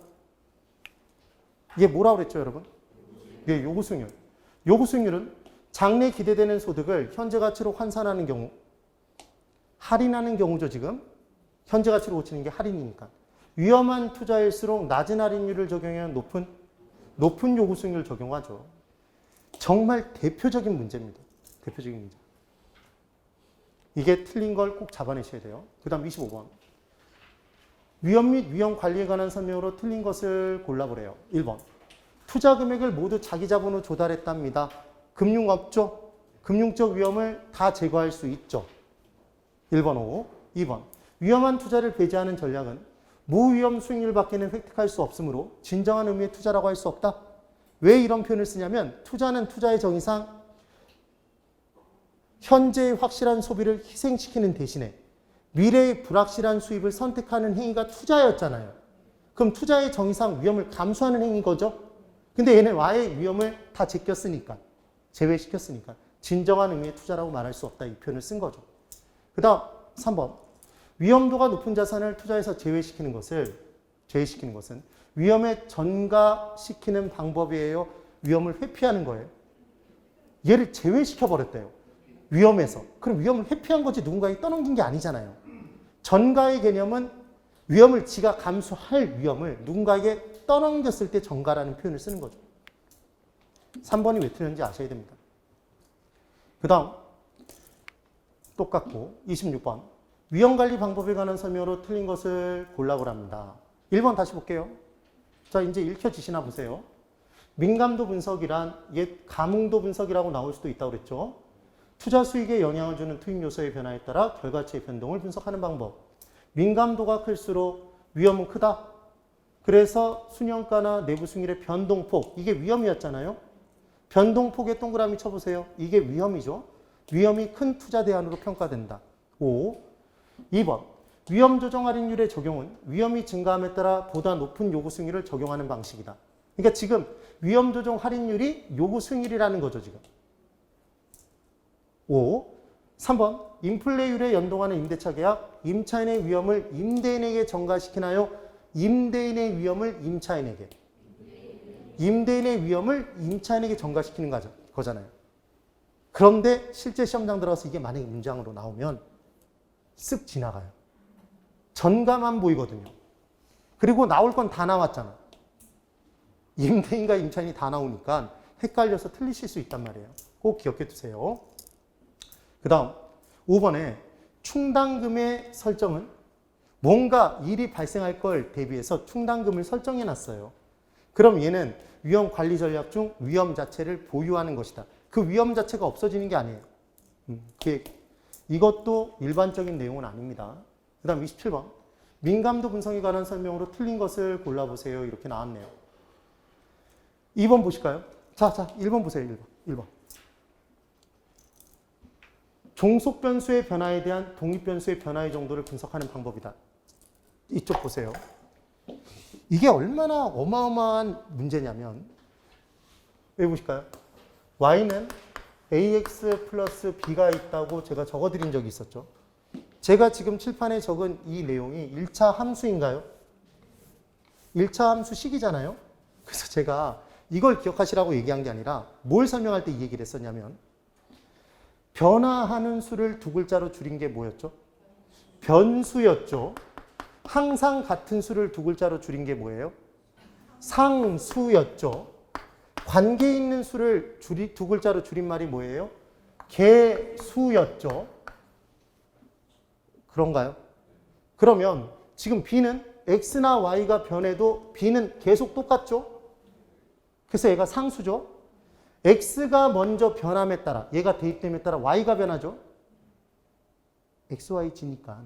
이게 뭐라고 그랬죠, 여러분? 이게 요구 수익률. 요구 수익률은 장래 기대되는 소득을 현재 가치로 환산하는 경우, 할인하는 경우죠, 지금. 현재 가치로 고치는 게 할인이니까. 위험한 투자일수록 낮은 할인율을 적용하면 높은 요구 수익률을 적용하죠. 정말 대표적인 문제입니다. 대표적인 문제. 이게 틀린 걸 꼭 잡아내셔야 돼요. 그 다음 25번. 위험 및 위험 관리에 관한 설명으로 틀린 것을 골라보래요. 1번. 투자 금액을 모두 자기 자본으로 조달했답니다. 금융업죠? 금융적 위험을 다 제거할 수 있죠. 1번 오. 2번. 위험한 투자를 배제하는 전략은 무위험 수익률 밖에는 획득할 수 없으므로 진정한 의미의 투자라고 할 수 없다. 왜 이런 표현을 쓰냐면 투자는 투자의 정의상 현재의 확실한 소비를 희생시키는 대신에 미래의 불확실한 수입을 선택하는 행위가 투자였잖아요. 그럼 투자의 정의상 위험을 감수하는 행위인 거죠. 근데 얘는 와의 위험을 다 제외시켰으니까 진정한 의미의 투자라고 말할 수 없다. 이 표현을 쓴 거죠. 그 다음 3번. 위험도가 높은 자산을 투자에서 제외시키는 것은 위험에 전가시키는 방법이에요. 위험을 회피하는 거예요. 얘를 제외시켜버렸대요. 위험에서. 그럼 위험을 회피한 거지 누군가에게 떠넘긴 게 아니잖아요. 전가의 개념은 위험을 지가 감수할 위험을 누군가에게 떠넘겼을 때 전가라는 표현을 쓰는 거죠. 3번이 왜 틀렸는지 아셔야 됩니다. 그 다음 똑같고 26번. 위험관리 방법에 관한 설명으로 틀린 것을 골라보랍니다. 1번 다시 볼게요. 자, 이제 읽혀지시나 보세요. 민감도 분석이란 옛 감흥도 분석이라고 나올 수도 있다고 그랬죠. 투자 수익에 영향을 주는 투입 요소의 변화에 따라 결과치의 변동을 분석하는 방법. 민감도가 클수록 위험은 크다. 그래서 순영가나 내부 수익률의 변동폭, 이게 위험이었잖아요. 변동폭에 동그라미 쳐보세요. 이게 위험이죠. 위험이 큰 투자 대안으로 평가된다. 5. 2번. 위험 조정 할인율의 적용은 위험이 증가함에 따라 보다 높은 요구 수익률을 적용하는 방식이다. 그러니까 지금 위험 조정 할인율이 요구 수익률이라는 거죠, 지금. 5. 3번. 인플레율에 연동하는 임대차 계약, 임차인의 위험을 임대인에게 전가시키나요? 임대인의 위험을 임차인에게. 임대인의 위험을 임차인에게 전가시키는 거잖아요. 그런데 실제 시험장 들어가서 이게 만약에 문장으로 나오면 쓱 지나가요. 전가만 보이거든요. 그리고 나올 건 다 나왔잖아. 임대인과 임차인이 다 나오니까 헷갈려서 틀리실 수 있단 말이에요. 꼭 기억해 두세요. 그 다음 5번에 충당금의 설정은 뭔가 일이 발생할 걸 대비해서 충당금을 설정해 놨어요. 그럼 얘는 위험 관리 전략 중 위험 자체를 보유하는 것이다. 그 위험 자체가 없어지는 게 아니에요. 이것도 일반적인 내용은 아닙니다. 그 다음 27번. 민감도 분석에 관한 설명으로 틀린 것을 골라보세요. 이렇게 나왔네요. 2번 보실까요? 자, 1번 보세요. 1번. 종속 변수의 변화에 대한 독립 변수의 변화의 정도를 분석하는 방법이다. 이쪽 보세요. 이게 얼마나 어마어마한 문제냐면, 여기 보실까요? y는 ax 플러스 b가 있다고 제가 적어드린 적이 있었죠. 제가 지금 칠판에 적은 이 내용이 1차 함수인가요? 1차 함수식이잖아요. 그래서 제가 이걸 기억하시라고 얘기한 게 아니라 뭘 설명할 때 이 얘기를 했었냐면, 변화하는 수를 두 글자로 줄인 게 뭐였죠? 변수였죠. 항상 같은 수를 두 글자로 줄인 게 뭐예요? 상수였죠. 관계 있는 수를 두 글자로 줄인 말이 뭐예요? 개수였죠. 그런가요? 그러면 지금 b는 x나 y가 변해도 b는 계속 똑같죠? 그래서 얘가 상수죠. x가 먼저 변함에 따라, 얘가 대입됨에 따라 y가 변하죠. xy지니까.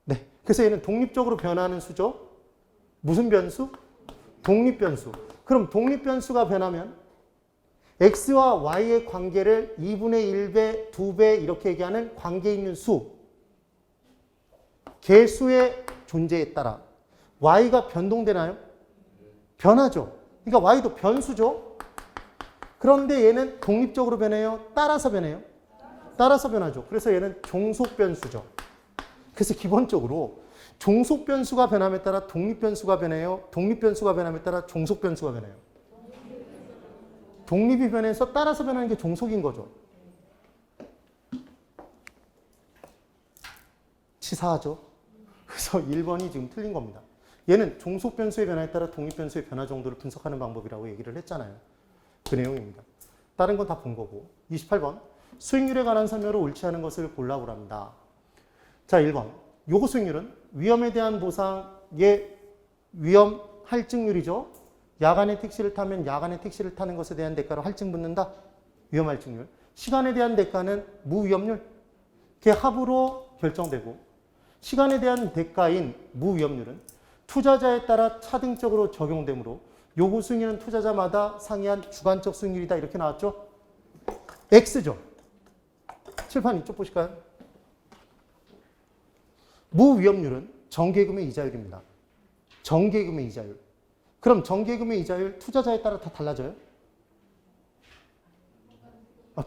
네. 그래서 얘는 독립적으로 변하는 수죠. 무슨 변수? 독립변수. 그럼 독립변수가 변하면 x와 y의 관계를 2분의 1배, 2배 이렇게 얘기하는 관계 있는 수. 개수의 존재에 따라 y가 변동되나요? 변하죠. 그러니까 y도 변수죠. 그런데 얘는 독립적으로 변해요? 따라서 변해요? 따라서 변하죠. 그래서 얘는 종속변수죠. 그래서 기본적으로 종속변수가 변함에 따라 독립변수가 변해요? 독립변수가 변함에 따라 종속변수가 변해요? 독립이 변해서 따라서 변하는 게 종속인 거죠. 치사하죠? 그래서 1번이 지금 틀린 겁니다. 얘는 종속변수의 변화에 따라 독립변수의 변화 정도를 분석하는 방법이라고 얘기를 했잖아요. 그 내용입니다. 다른 건 다 본 거고. 28번. 수익률에 관한 설명으로 옳지 않은 것을 골라보랍니다. 자, 1번. 요구 수익률은 위험에 대한 보상의 위험 할증률이죠. 야간에 택시를 타면 야간에 택시를 타는 것에 대한 대가로 할증 붙는다. 위험 할증률. 시간에 대한 대가는 무위험률. 그게 합으로 결정되고, 시간에 대한 대가인 무위험률은 투자자에 따라 차등적으로 적용되므로 요구 수익률은 투자자마다 상이한 주관적 수익률이다. 이렇게 나왔죠? X죠. 칠판 이쪽 보실까요? 무위험률은 정기예금의 이자율입니다. 정기예금의 이자율. 그럼 정기예금의 이자율 투자자에 따라 다 달라져요?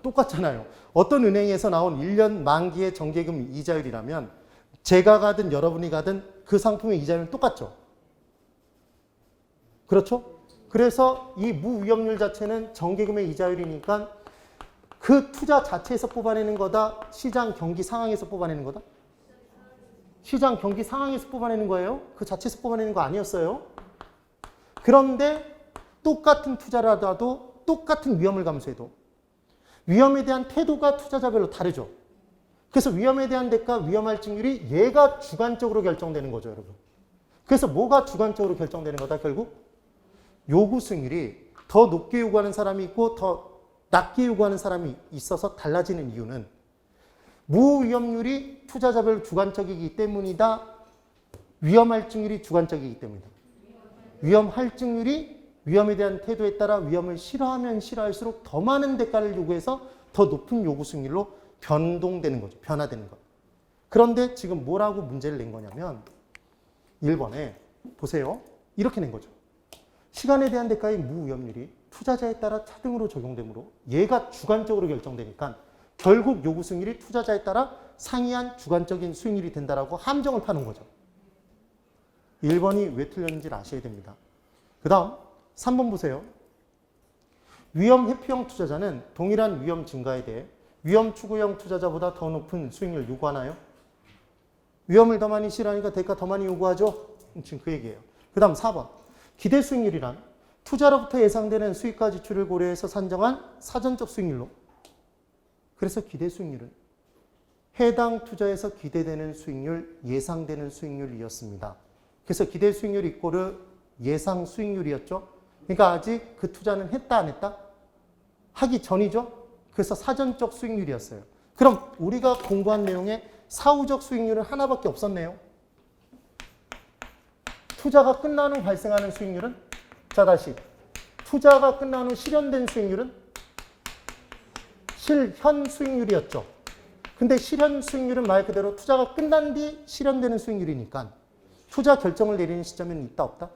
똑같잖아요. 어떤 은행에서 나온 1년 만기의 정기예금 이자율이라면 제가 가든 여러분이 가든 그 상품의 이자율은 똑같죠? 그렇죠? 그래서 이 무위험률 자체는 정기예금의 이자율이니까 그 투자 자체에서 뽑아내는 거다? 시장 경기 상황에서 뽑아내는 거다? 시장 경기 상황에서 뽑아내는 거예요? 그 자체에서 뽑아내는 거 아니었어요? 그런데 똑같은 투자를 하더라도 똑같은 위험을 감수해도 위험에 대한 태도가 투자자별로 다르죠. 그래서 위험에 대한 대가, 위험 할증률이 얘가 주관적으로 결정되는 거죠, 여러분. 그래서 뭐가 주관적으로 결정되는 거다, 결국? 요구 수익률이 더 높게 요구하는 사람이 있고 더 낮게 요구하는 사람이 있어서 달라지는 이유는 무위험률이 투자자별 주관적이기 때문이다. 위험 할증률이 주관적이기 때문이다. 위험 할증률이 위험에 대한 태도에 따라 위험을 싫어하면 싫어할수록 더 많은 대가를 요구해서 더 높은 요구 수익률로 변동되는 거죠. 변화되는 거. 그런데 지금 뭐라고 문제를 낸 거냐면 1번에 보세요. 이렇게 낸 거죠. 시간에 대한 대가의 무위험률이 투자자에 따라 차등으로 적용되므로 얘가 주관적으로 결정되니까 결국 요구 수익률이 투자자에 따라 상이한 주관적인 수익률이 된다라고 함정을 파는 거죠. 1번이 왜 틀렸는지를 아셔야 됩니다. 그 다음 3번 보세요. 위험 회피형 투자자는 동일한 위험 증가에 대해 위험 추구형 투자자보다 더 높은 수익률을 요구하나요? 위험을 더 많이 싫어하니까 대가 더 많이 요구하죠? 지금 그 얘기예요. 그 다음 4번. 기대 수익률이란 투자로부터 예상되는 수익과 지출을 고려해서 산정한 사전적 수익률로. 그래서 기대 수익률은 해당 투자에서 기대되는 수익률, 예상되는 수익률이었습니다. 그래서 기대 수익률 이꼬르 예상 수익률이었죠. 그러니까 아직 그 투자는 했다 안 했다? 하기 전이죠. 그래서 사전적 수익률이었어요. 그럼 우리가 공부한 내용에 사후적 수익률은 하나밖에 없었네요. 투자가 끝난 후 발생하는 수익률은? 자, 다시. 투자가 끝난 후 실현된 수익률은? 실현 수익률이었죠. 근데 실현 수익률은 말 그대로 투자가 끝난 뒤 실현되는 수익률이니까 투자 결정을 내리는 시점에는 있다 없다?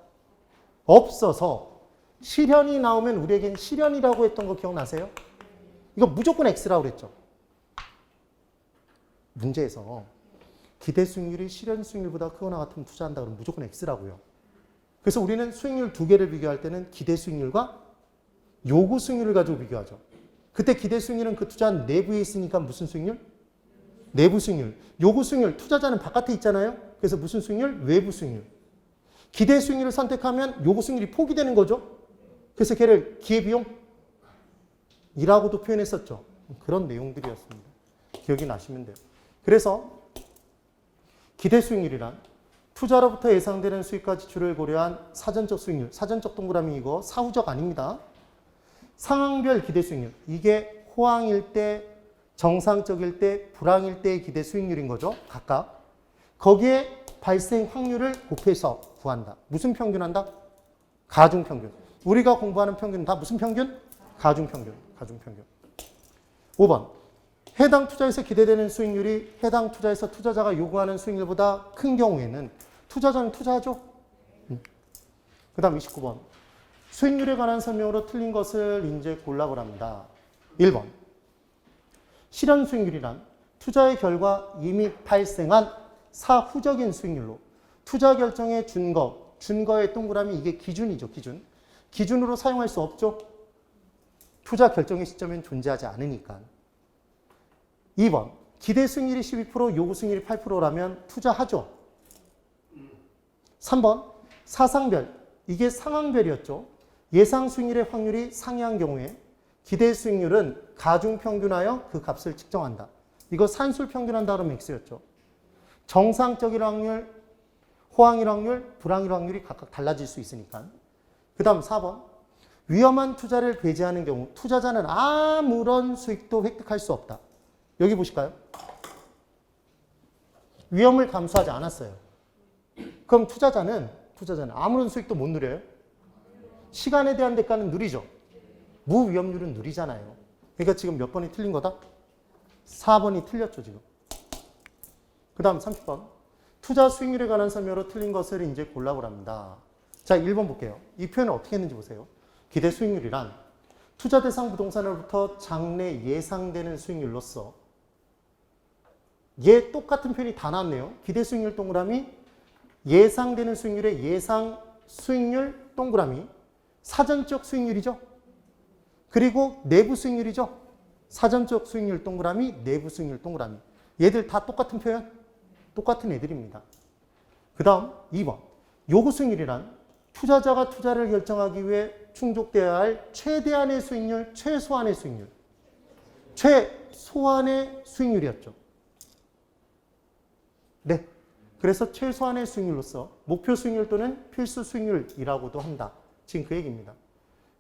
없어서 실현이 나오면 우리에겐 실현이라고 했던 거 기억나세요? 이거 무조건 X라고 그랬죠. 문제에서 기대 수익률이 실현 수익률보다 크거나 같으면 투자한다 그러면 무조건 X라고요. 그래서 우리는 수익률 두 개를 비교할 때는 기대 수익률과 요구 수익률을 가지고 비교하죠. 그때 기대 수익률은 그 투자 내부에 있으니까 무슨 수익률? 내부 수익률. 요구 수익률, 투자자는 바깥에 있잖아요. 그래서 무슨 수익률? 외부 수익률. 기대 수익률을 선택하면 요구 수익률이 포기되는 거죠. 그래서 걔를 기회비용이라고도 표현했었죠. 그런 내용들이었습니다. 기억이 나시면 돼요. 그래서 기대 수익률이란 투자로부터 예상되는 수익과 지출을 고려한 사전적 수익률, 사전적 동그라미 이거 사후적 아닙니다. 상황별 기대 수익률, 이게 호황일 때, 정상적일 때, 불황일 때의 기대 수익률인 거죠. 각각. 거기에 발생 확률을 곱해서 구한다. 무슨 평균한다? 가중평균. 우리가 공부하는 평균은 다 무슨 평균? 가중평균. 가중평균. 5번. 해당 투자에서 기대되는 수익률이 해당 투자에서 투자자가 요구하는 수익률보다 큰 경우에는 투자자는 투자하죠? 그 다음 29번. 수익률에 관한 설명으로 틀린 것을 이제 골라보랍니다. 1번. 실현 수익률이란 투자의 결과 이미 발생한 사후적인 수익률로 투자 결정의 준거의 동그라미 이게 기준이죠. 기준. 기준으로 사용할 수 없죠. 투자 결정의 시점엔 존재하지 않으니까. 2번. 기대 수익률이 12%, 요구 수익률이 8%라면 투자하죠. 3번. 사상별. 이게 상황별이었죠. 예상 수익률의 확률이 상이한 경우에 기대 수익률은 가중평균하여 그 값을 측정한다. 이거 산술 평균한다 그러면 X였죠. 정상적일 확률, 호황일 확률, 불황일 확률이 각각 달라질 수 있으니까. 그 다음 4번. 위험한 투자를 배제하는 경우 투자자는 아무런 수익도 획득할 수 없다. 여기 보실까요? 위험을 감수하지 않았어요. 그럼 투자자는 아무런 수익도 못 누려요? 시간에 대한 대가는 누리죠. 무위험률은 누리잖아요. 그러니까 지금 몇 번이 틀린 거다? 4번이 틀렸죠, 지금. 그 다음 30번. 투자 수익률에 관한 설명으로 틀린 것을 이제 골라보랍니다. 자, 1번 볼게요. 이 표현을 어떻게 했는지 보세요. 기대 수익률이란 투자 대상 부동산으로부터 장래 예상되는 수익률로서 얘 똑같은 표현이 다 나왔네요. 기대 수익률 동그라미, 예상되는 수익률의 예상 수익률 동그라미, 사전적 수익률이죠. 그리고 내부 수익률이죠. 사전적 수익률 동그라미, 내부 수익률 동그라미. 얘들 다 똑같은 표현? 똑같은 애들입니다. 그 다음 2번. 요구 수익률이란 투자자가 투자를 결정하기 위해 충족되어야 할 최대한의 수익률, 최소한의 수익률. 최소한의 수익률이었죠. 네. 그래서 최소한의 수익률로서 목표 수익률 또는 필수 수익률이라고도 한다. 지금 그 얘기입니다.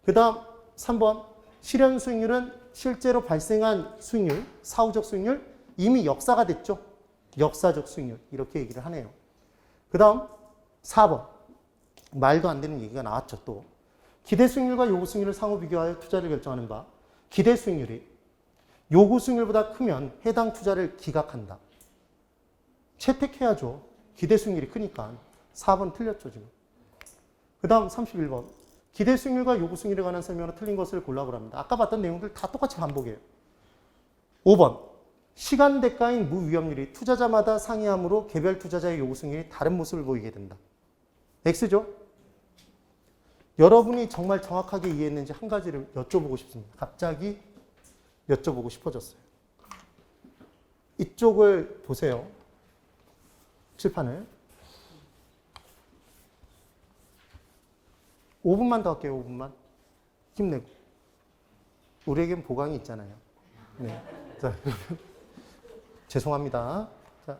그 다음 3번. 실현 수익률은 실제로 발생한 수익률, 사후적 수익률, 이미 역사가 됐죠. 역사적 수익률. 이렇게 얘기를 하네요. 그 다음 4번. 말도 안 되는 얘기가 나왔죠. 또 기대 수익률과 요구 수익률을 상호 비교하여 투자를 결정하는 바. 기대 수익률이 요구 수익률보다 크면 해당 투자를 기각한다. 채택해야죠. 기대 수익률이 크니까. 4번 틀렸죠, 지금. 그 다음 31번. 기대 수익률과 요구 수익률에 관한 설명으로 틀린 것을 골라보랍니다. 아까 봤던 내용들 다 똑같이 반복해요. 5번. 시간 대가인 무위험률이 투자자마다 상이하므로 개별 투자자의 요구 수익률이 다른 모습을 보이게 된다. X죠? 여러분이 정말 정확하게 이해했는지 한 가지를 여쭤보고 싶습니다. 갑자기 여쭤보고 싶어졌어요. 이쪽을 보세요. 칠판을. 5분만 더 할게요. 5분만. 힘내고. 우리에겐 보강이 있잖아요. 네. 자, 죄송합니다. 자,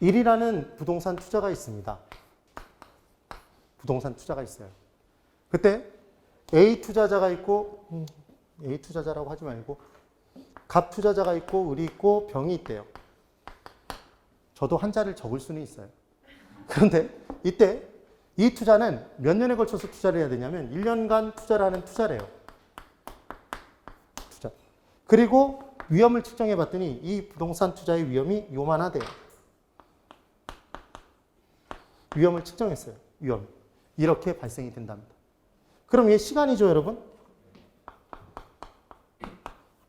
1이라는 부동산 투자가 있습니다. 부동산 투자가 있어요. 그때 A 투자자가 있고, A 투자자라고 하지 말고, 갑 투자자가 있고, 을이 있고, 병이 있대요. 저도 한자를 적을 수는 있어요. 그런데 이때 이 투자는 몇 년에 걸쳐서 투자를 해야 되냐면 1년간 투자를 하는 투자래요. 투자. 그리고 위험을 측정해 봤더니 이 부동산 투자의 위험이 요만하대요. 위험을 측정했어요. 위험. 이렇게 발생이 된답니다. 그럼 얘 시간이죠, 여러분?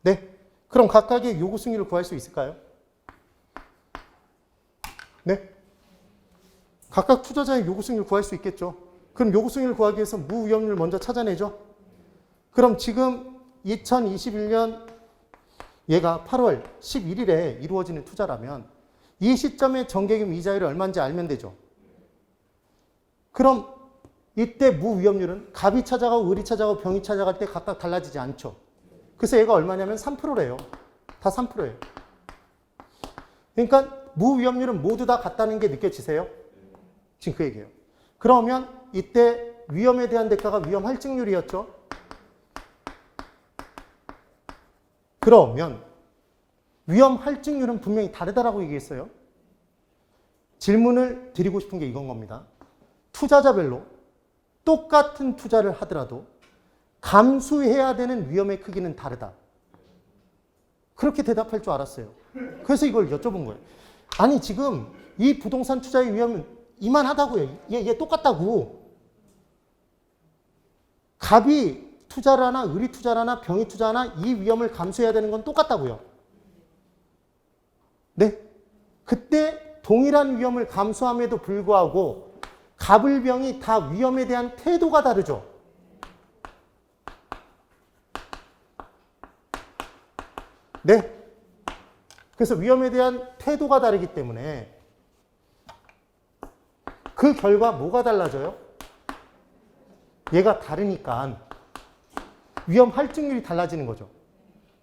네. 그럼 각각의 요구 수익률을 구할 수 있을까요? 네. 각각 투자자의 요구 수익률을 구할 수 있겠죠. 그럼 요구 수익률을 구하기 위해서 무위험률을 먼저 찾아내죠. 그럼 지금 2021년 얘가 8월 11일에 이루어지는 투자라면 이 시점에 정기금 이자율이 얼마인지 알면 되죠. 그럼 이때 무위험률은 갑이 찾아가고 을이 찾아가고 병이 찾아갈 때 각각 달라지지 않죠. 그래서 얘가 얼마냐면 3%래요. 다 3%예요. 그러니까 무위험률은 모두 다 같다는 게 느껴지세요? 지금 그 얘기예요. 그러면 이때 위험에 대한 대가가 위험 할증률이었죠. 그러면 위험 할증률은 분명히 다르다라고 얘기했어요. 질문을 드리고 싶은 게 이건 겁니다. 투자자별로 똑같은 투자를 하더라도 감수해야 되는 위험의 크기는 다르다. 그렇게 대답할 줄 알았어요. 그래서 이걸 여쭤본 거예요. 아니 지금 이 부동산 투자의 위험은 이만하다고요. 얘 똑같다고. 갑이 투자를 하나 을이 투자를 하나 병이 투자하나 이 위험을 감수해야 되는 건 똑같다고요. 네. 그때 동일한 위험을 감수함에도 불구하고 갑을 병이 다 위험에 대한 태도가 다르죠. 네. 그래서 위험에 대한 태도가 다르기 때문에 그 결과 뭐가 달라져요? 얘가 다르니까 위험 할증률이 달라지는 거죠.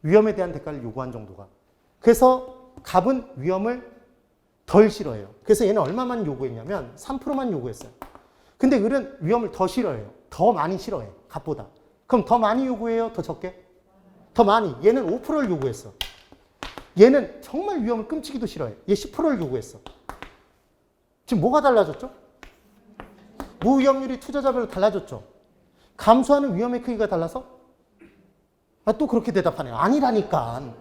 위험에 대한 대가를 요구한 정도가. 그래서 갑은 위험을 덜 싫어해요. 그래서 얘는 얼마만 요구했냐면 3%만 요구했어요. 근데 을은 위험을 더 싫어해요. 더 많이 싫어해. 갑보다. 그럼 더 많이 요구해요? 더 적게? 더 많이. 얘는 5%를 요구했어. 얘는 정말 위험을 끔찍이도 싫어해. 얘 10%를 요구했어. 지금 뭐가 달라졌죠? 무위험률이 투자자별로 달라졌죠. 감수하는 위험의 크기가 달라서? 또 그렇게 대답하네요. 아니라니까.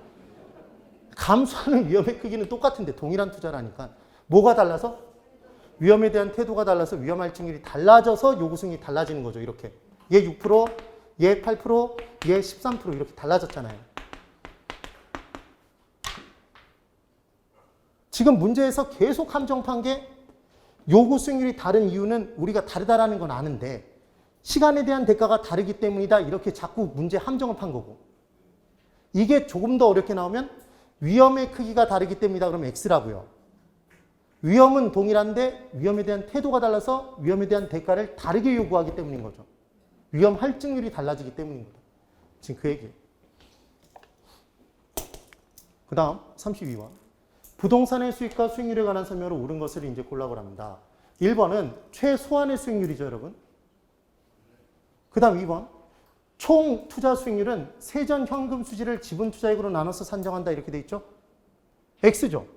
감수하는 위험의 크기는 똑같은데 동일한 투자라니까. 뭐가 달라서? 위험에 대한 태도가 달라서 위험 할증률이 달라져서 요구 수익이 달라지는 거죠. 이렇게. 얘 6%, 얘 8%, 얘 13% 이렇게 달라졌잖아요. 지금 문제에서 계속 함정판 게 요구 수익률이 다른 이유는 우리가 다르다라는 건 아는데 시간에 대한 대가가 다르기 때문이다. 이렇게 자꾸 문제 함정을 판 거고. 이게 조금 더 어렵게 나오면 위험의 크기가 다르기 때문이다. 그러면 X라고요. 위험은 동일한데 위험에 대한 태도가 달라서 위험에 대한 대가를 다르게 요구하기 때문인 거죠. 위험 할증률이 달라지기 때문인 거죠. 지금 그 얘기예요. 그 다음 32번. 부동산의 수익과 수익률에 관한 설명으로 옳은 것을 이제 골라보라 합니다. 1번은 최소한의 수익률이죠, 여러분. 그 다음 2번. 총 투자 수익률은 세전 현금 수지를 지분 투자액으로 나눠서 산정한다. 이렇게 돼 있죠. X죠.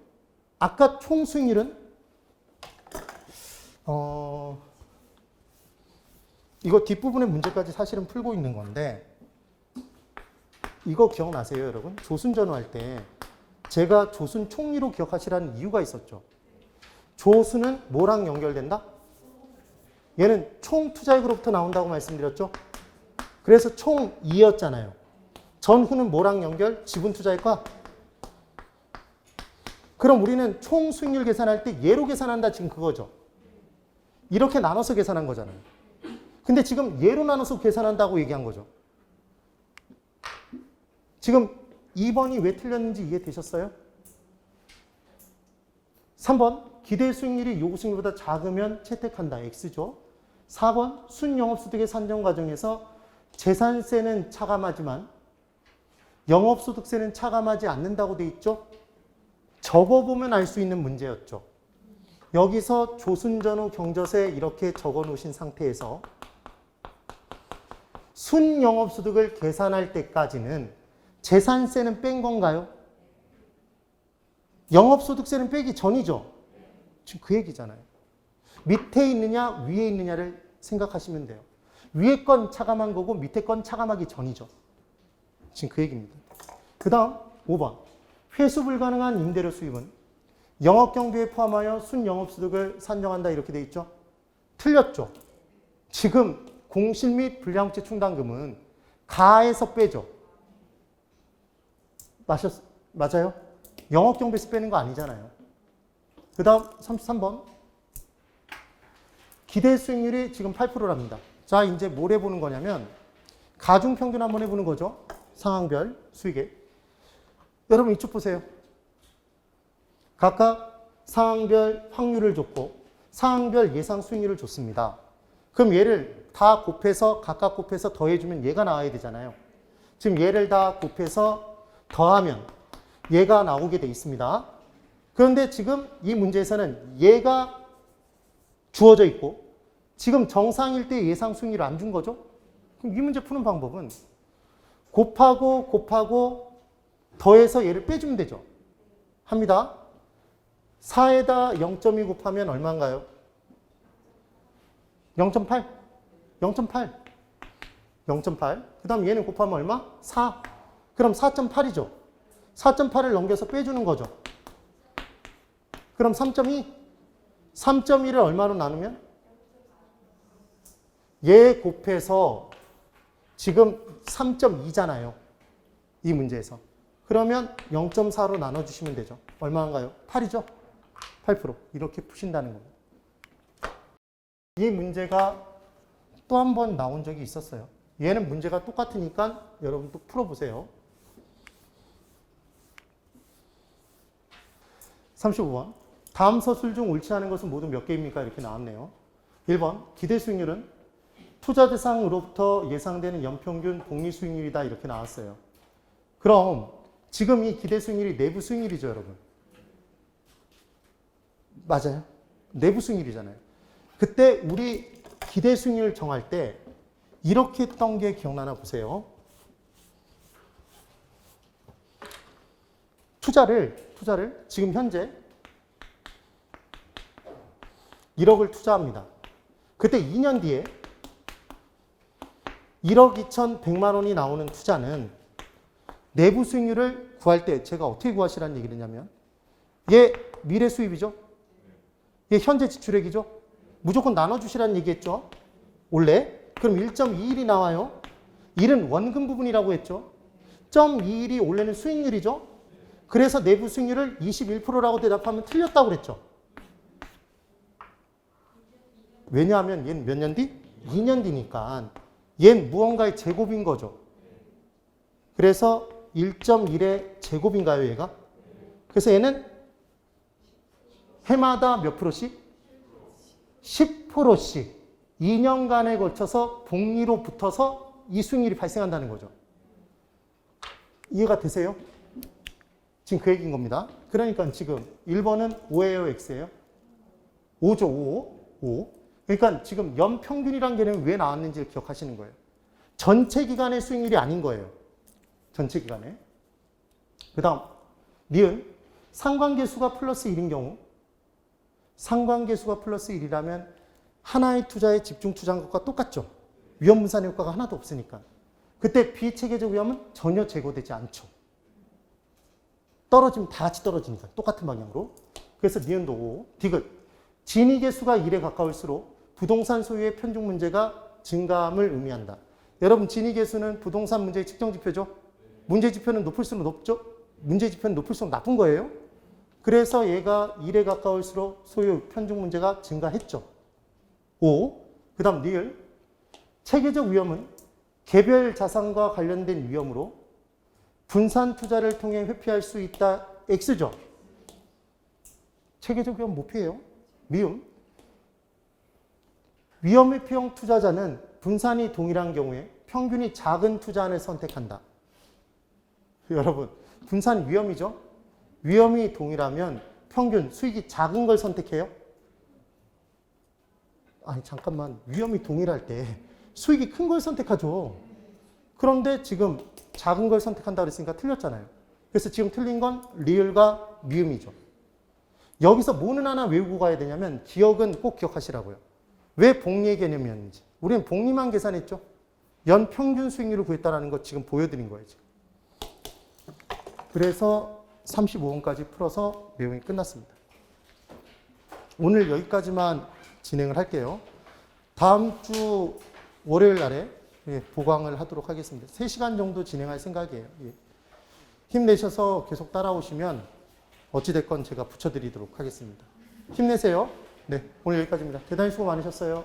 아까 총 수익률은 이거 뒷부분의 문제까지 사실은 풀고 있는 건데 이거 기억나세요, 여러분? 조순전후 할 때 제가 조순 총리로 기억하시라는 이유가 있었죠. 조순은 뭐랑 연결된다? 얘는 총 투자액으로부터 나온다고 말씀드렸죠. 그래서 총 2였잖아요. 전후는 뭐랑 연결? 지분 투자액과. 그럼 우리는 총 수익률 계산할 때 얘로 계산한다 지금 그거죠. 이렇게 나눠서 계산한 거잖아요. 근데 지금 얘로 나눠서 계산한다고 얘기한 거죠. 지금 2번이 왜 틀렸는지 이해되셨어요? 3번 기대 수익률이 요구 수익률보다 작으면 채택한다. X죠. 4번 순영업소득의 산정 과정에서 재산세는 차감하지만 영업소득세는 차감하지 않는다고 돼 있죠. 적어보면 알 수 있는 문제였죠. 여기서 조순전후 경조세 이렇게 적어 놓으신 상태에서 순영업소득을 계산할 때까지는 재산세는 뺀 건가요? 영업소득세는 빼기 전이죠. 지금 그 얘기잖아요. 밑에 있느냐 위에 있느냐를 생각하시면 돼요. 위에 건 차감한 거고 밑에 건 차감하기 전이죠. 지금 그 얘기입니다. 그 다음 5번 회수 불가능한 임대료 수입은 영업경비에 포함하여 순영업소득을 산정한다 이렇게 돼 있죠. 틀렸죠. 지금 공실 및 불량업체 충당금은 가에서 빼죠. 맞아요? 영업경비에서 빼는 거 아니잖아요. 그 다음 33번 기대 수익률이 지금 8%랍니다. 자, 이제 뭘 해보는 거냐면 가중평균 한번 해보는 거죠. 상황별 수익액. 여러분 이쪽 보세요. 각각 상황별 확률을 줬고 상황별 예상 수익률을 줬습니다. 그럼 얘를 다 곱해서 각각 곱해서 더해주면 얘가 나와야 되잖아요. 지금 얘를 다 곱해서 더하면 얘가 나오게 돼 있습니다. 그런데 지금 이 문제에서는 얘가 주어져 있고 지금 정상일 때 예상 수익률을 안 준 거죠. 그럼 이 문제 푸는 방법은 곱하고 더해서 얘를 빼주면 되죠. 합니다. 4에다 0.2 곱하면 얼마인가요? 0.8. 0.8. 0.8. 그 다음 얘는 곱하면 얼마? 4. 그럼 4.8이죠. 4.8을 넘겨서 빼주는 거죠. 그럼 3.2. 3.2를 얼마로 나누면? 얘 곱해서 지금 3.2잖아요. 이 문제에서. 그러면 0.4로 나눠주시면 되죠. 얼마인가요? 8이죠? 8%. 이렇게 푸신다는 겁니다. 이 문제가 또 한 번 나온 적이 있었어요. 얘는 문제가 똑같으니까 여러분 또 풀어보세요. 35번. 다음 서술 중 옳지 않은 것은 모두 몇 개입니까? 이렇게 나왔네요. 1번. 기대 수익률은 투자 대상으로부터 예상되는 연평균 복리 수익률이다. 이렇게 나왔어요. 그럼 지금 이 기대 수익률이 내부 수익률이죠, 여러분. 맞아요. 내부 수익률이잖아요. 그때 우리 기대 수익률 정할 때 이렇게 했던 게 기억나나 보세요. 투자를 지금 현재 1억을 투자합니다. 그때 2년 뒤에 1억 2,100만 원이 나오는 투자는 내부 수익률을 구할 때 제가 어떻게 구하시라는 얘기를 했냐면 얘 미래 수입이죠. 얘 현재 지출액이죠. 무조건 나눠주시라는 얘기했죠. 원래. 그럼 1.21이 나와요. 1은 원금 부분이라고 했죠. 0.21이 원래는 수익률이죠. 그래서 내부 수익률을 21%라고 대답하면 틀렸다고 그랬죠. 왜냐하면 얘는 몇 년 뒤? 2년 뒤니까 얘는 무언가의 제곱인 거죠. 그래서 1.1의 제곱인가요, 얘가? 그래서 얘는 해마다 몇 프로씩? 10%씩 2년간에 걸쳐서 복리로 붙어서 이 수익률이 발생한다는 거죠. 이해가 되세요? 지금 그 얘기인 겁니다. 그러니까 지금 1번은 5예요, X예요? 5죠, 5. 그러니까 지금 연평균이라는 개념이 왜 나왔는지를 기억하시는 거예요. 전체 기간의 수익률이 아닌 거예요. 전체 기간에. 그 다음, 니은 상관계수가 플러스 1인 경우 상관계수가 플러스 1이라면 하나의 투자의 집중 투자한 것과 똑같죠. 위험 분산의 효과가 하나도 없으니까. 그때 비체계적 위험은 전혀 제거되지 않죠. 떨어지면 다 같이 떨어지니까 똑같은 방향으로. 그래서 니은도 5. 디귿. 진위계수가 1에 가까울수록 부동산 소유의 편중 문제가 증가함을 의미한다. 여러분 진위계수는 부동산 문제의 측정 지표죠. 문제지표는 높을수록 높죠. 문제지표는 높을수록 나쁜 거예요. 그래서 얘가 1에 가까울수록 소유 편중 문제가 증가했죠. 5. 그 다음 리을. 체계적 위험은 개별 자산과 관련된 위험으로 분산 투자를 통해 회피할 수 있다. X죠. 체계적 위험 못 피해요. 미음. 위험 회피형 투자자는 분산이 동일한 경우에 평균이 작은 투자안을 선택한다. 여러분, 분산 위험이죠? 위험이 동일하면 평균 수익이 작은 걸 선택해요? 아니 잠깐만, 위험이 동일할 때 수익이 큰 걸 선택하죠. 그런데 지금 작은 걸 선택한다 그랬으니까 틀렸잖아요. 그래서 지금 틀린 건 리을과 미음이죠. 여기서 뭐는 하나 외우고 가야 되냐면 기억은 꼭 기억하시라고요. 왜 복리의 개념이었는지. 우리는 복리만 계산했죠. 연 평균 수익률을 구했다는 거 지금 보여드린 거예요. 지금. 그래서 35번까지 풀어서 내용이 끝났습니다. 오늘 여기까지만 진행을 할게요. 다음 주 월요일 날에 보강을 하도록 하겠습니다. 3시간 정도 진행할 생각이에요. 힘내셔서 계속 따라오시면 어찌됐건 제가 붙여드리도록 하겠습니다. 힘내세요. 네, 오늘 여기까지입니다. 대단히 수고 많으셨어요.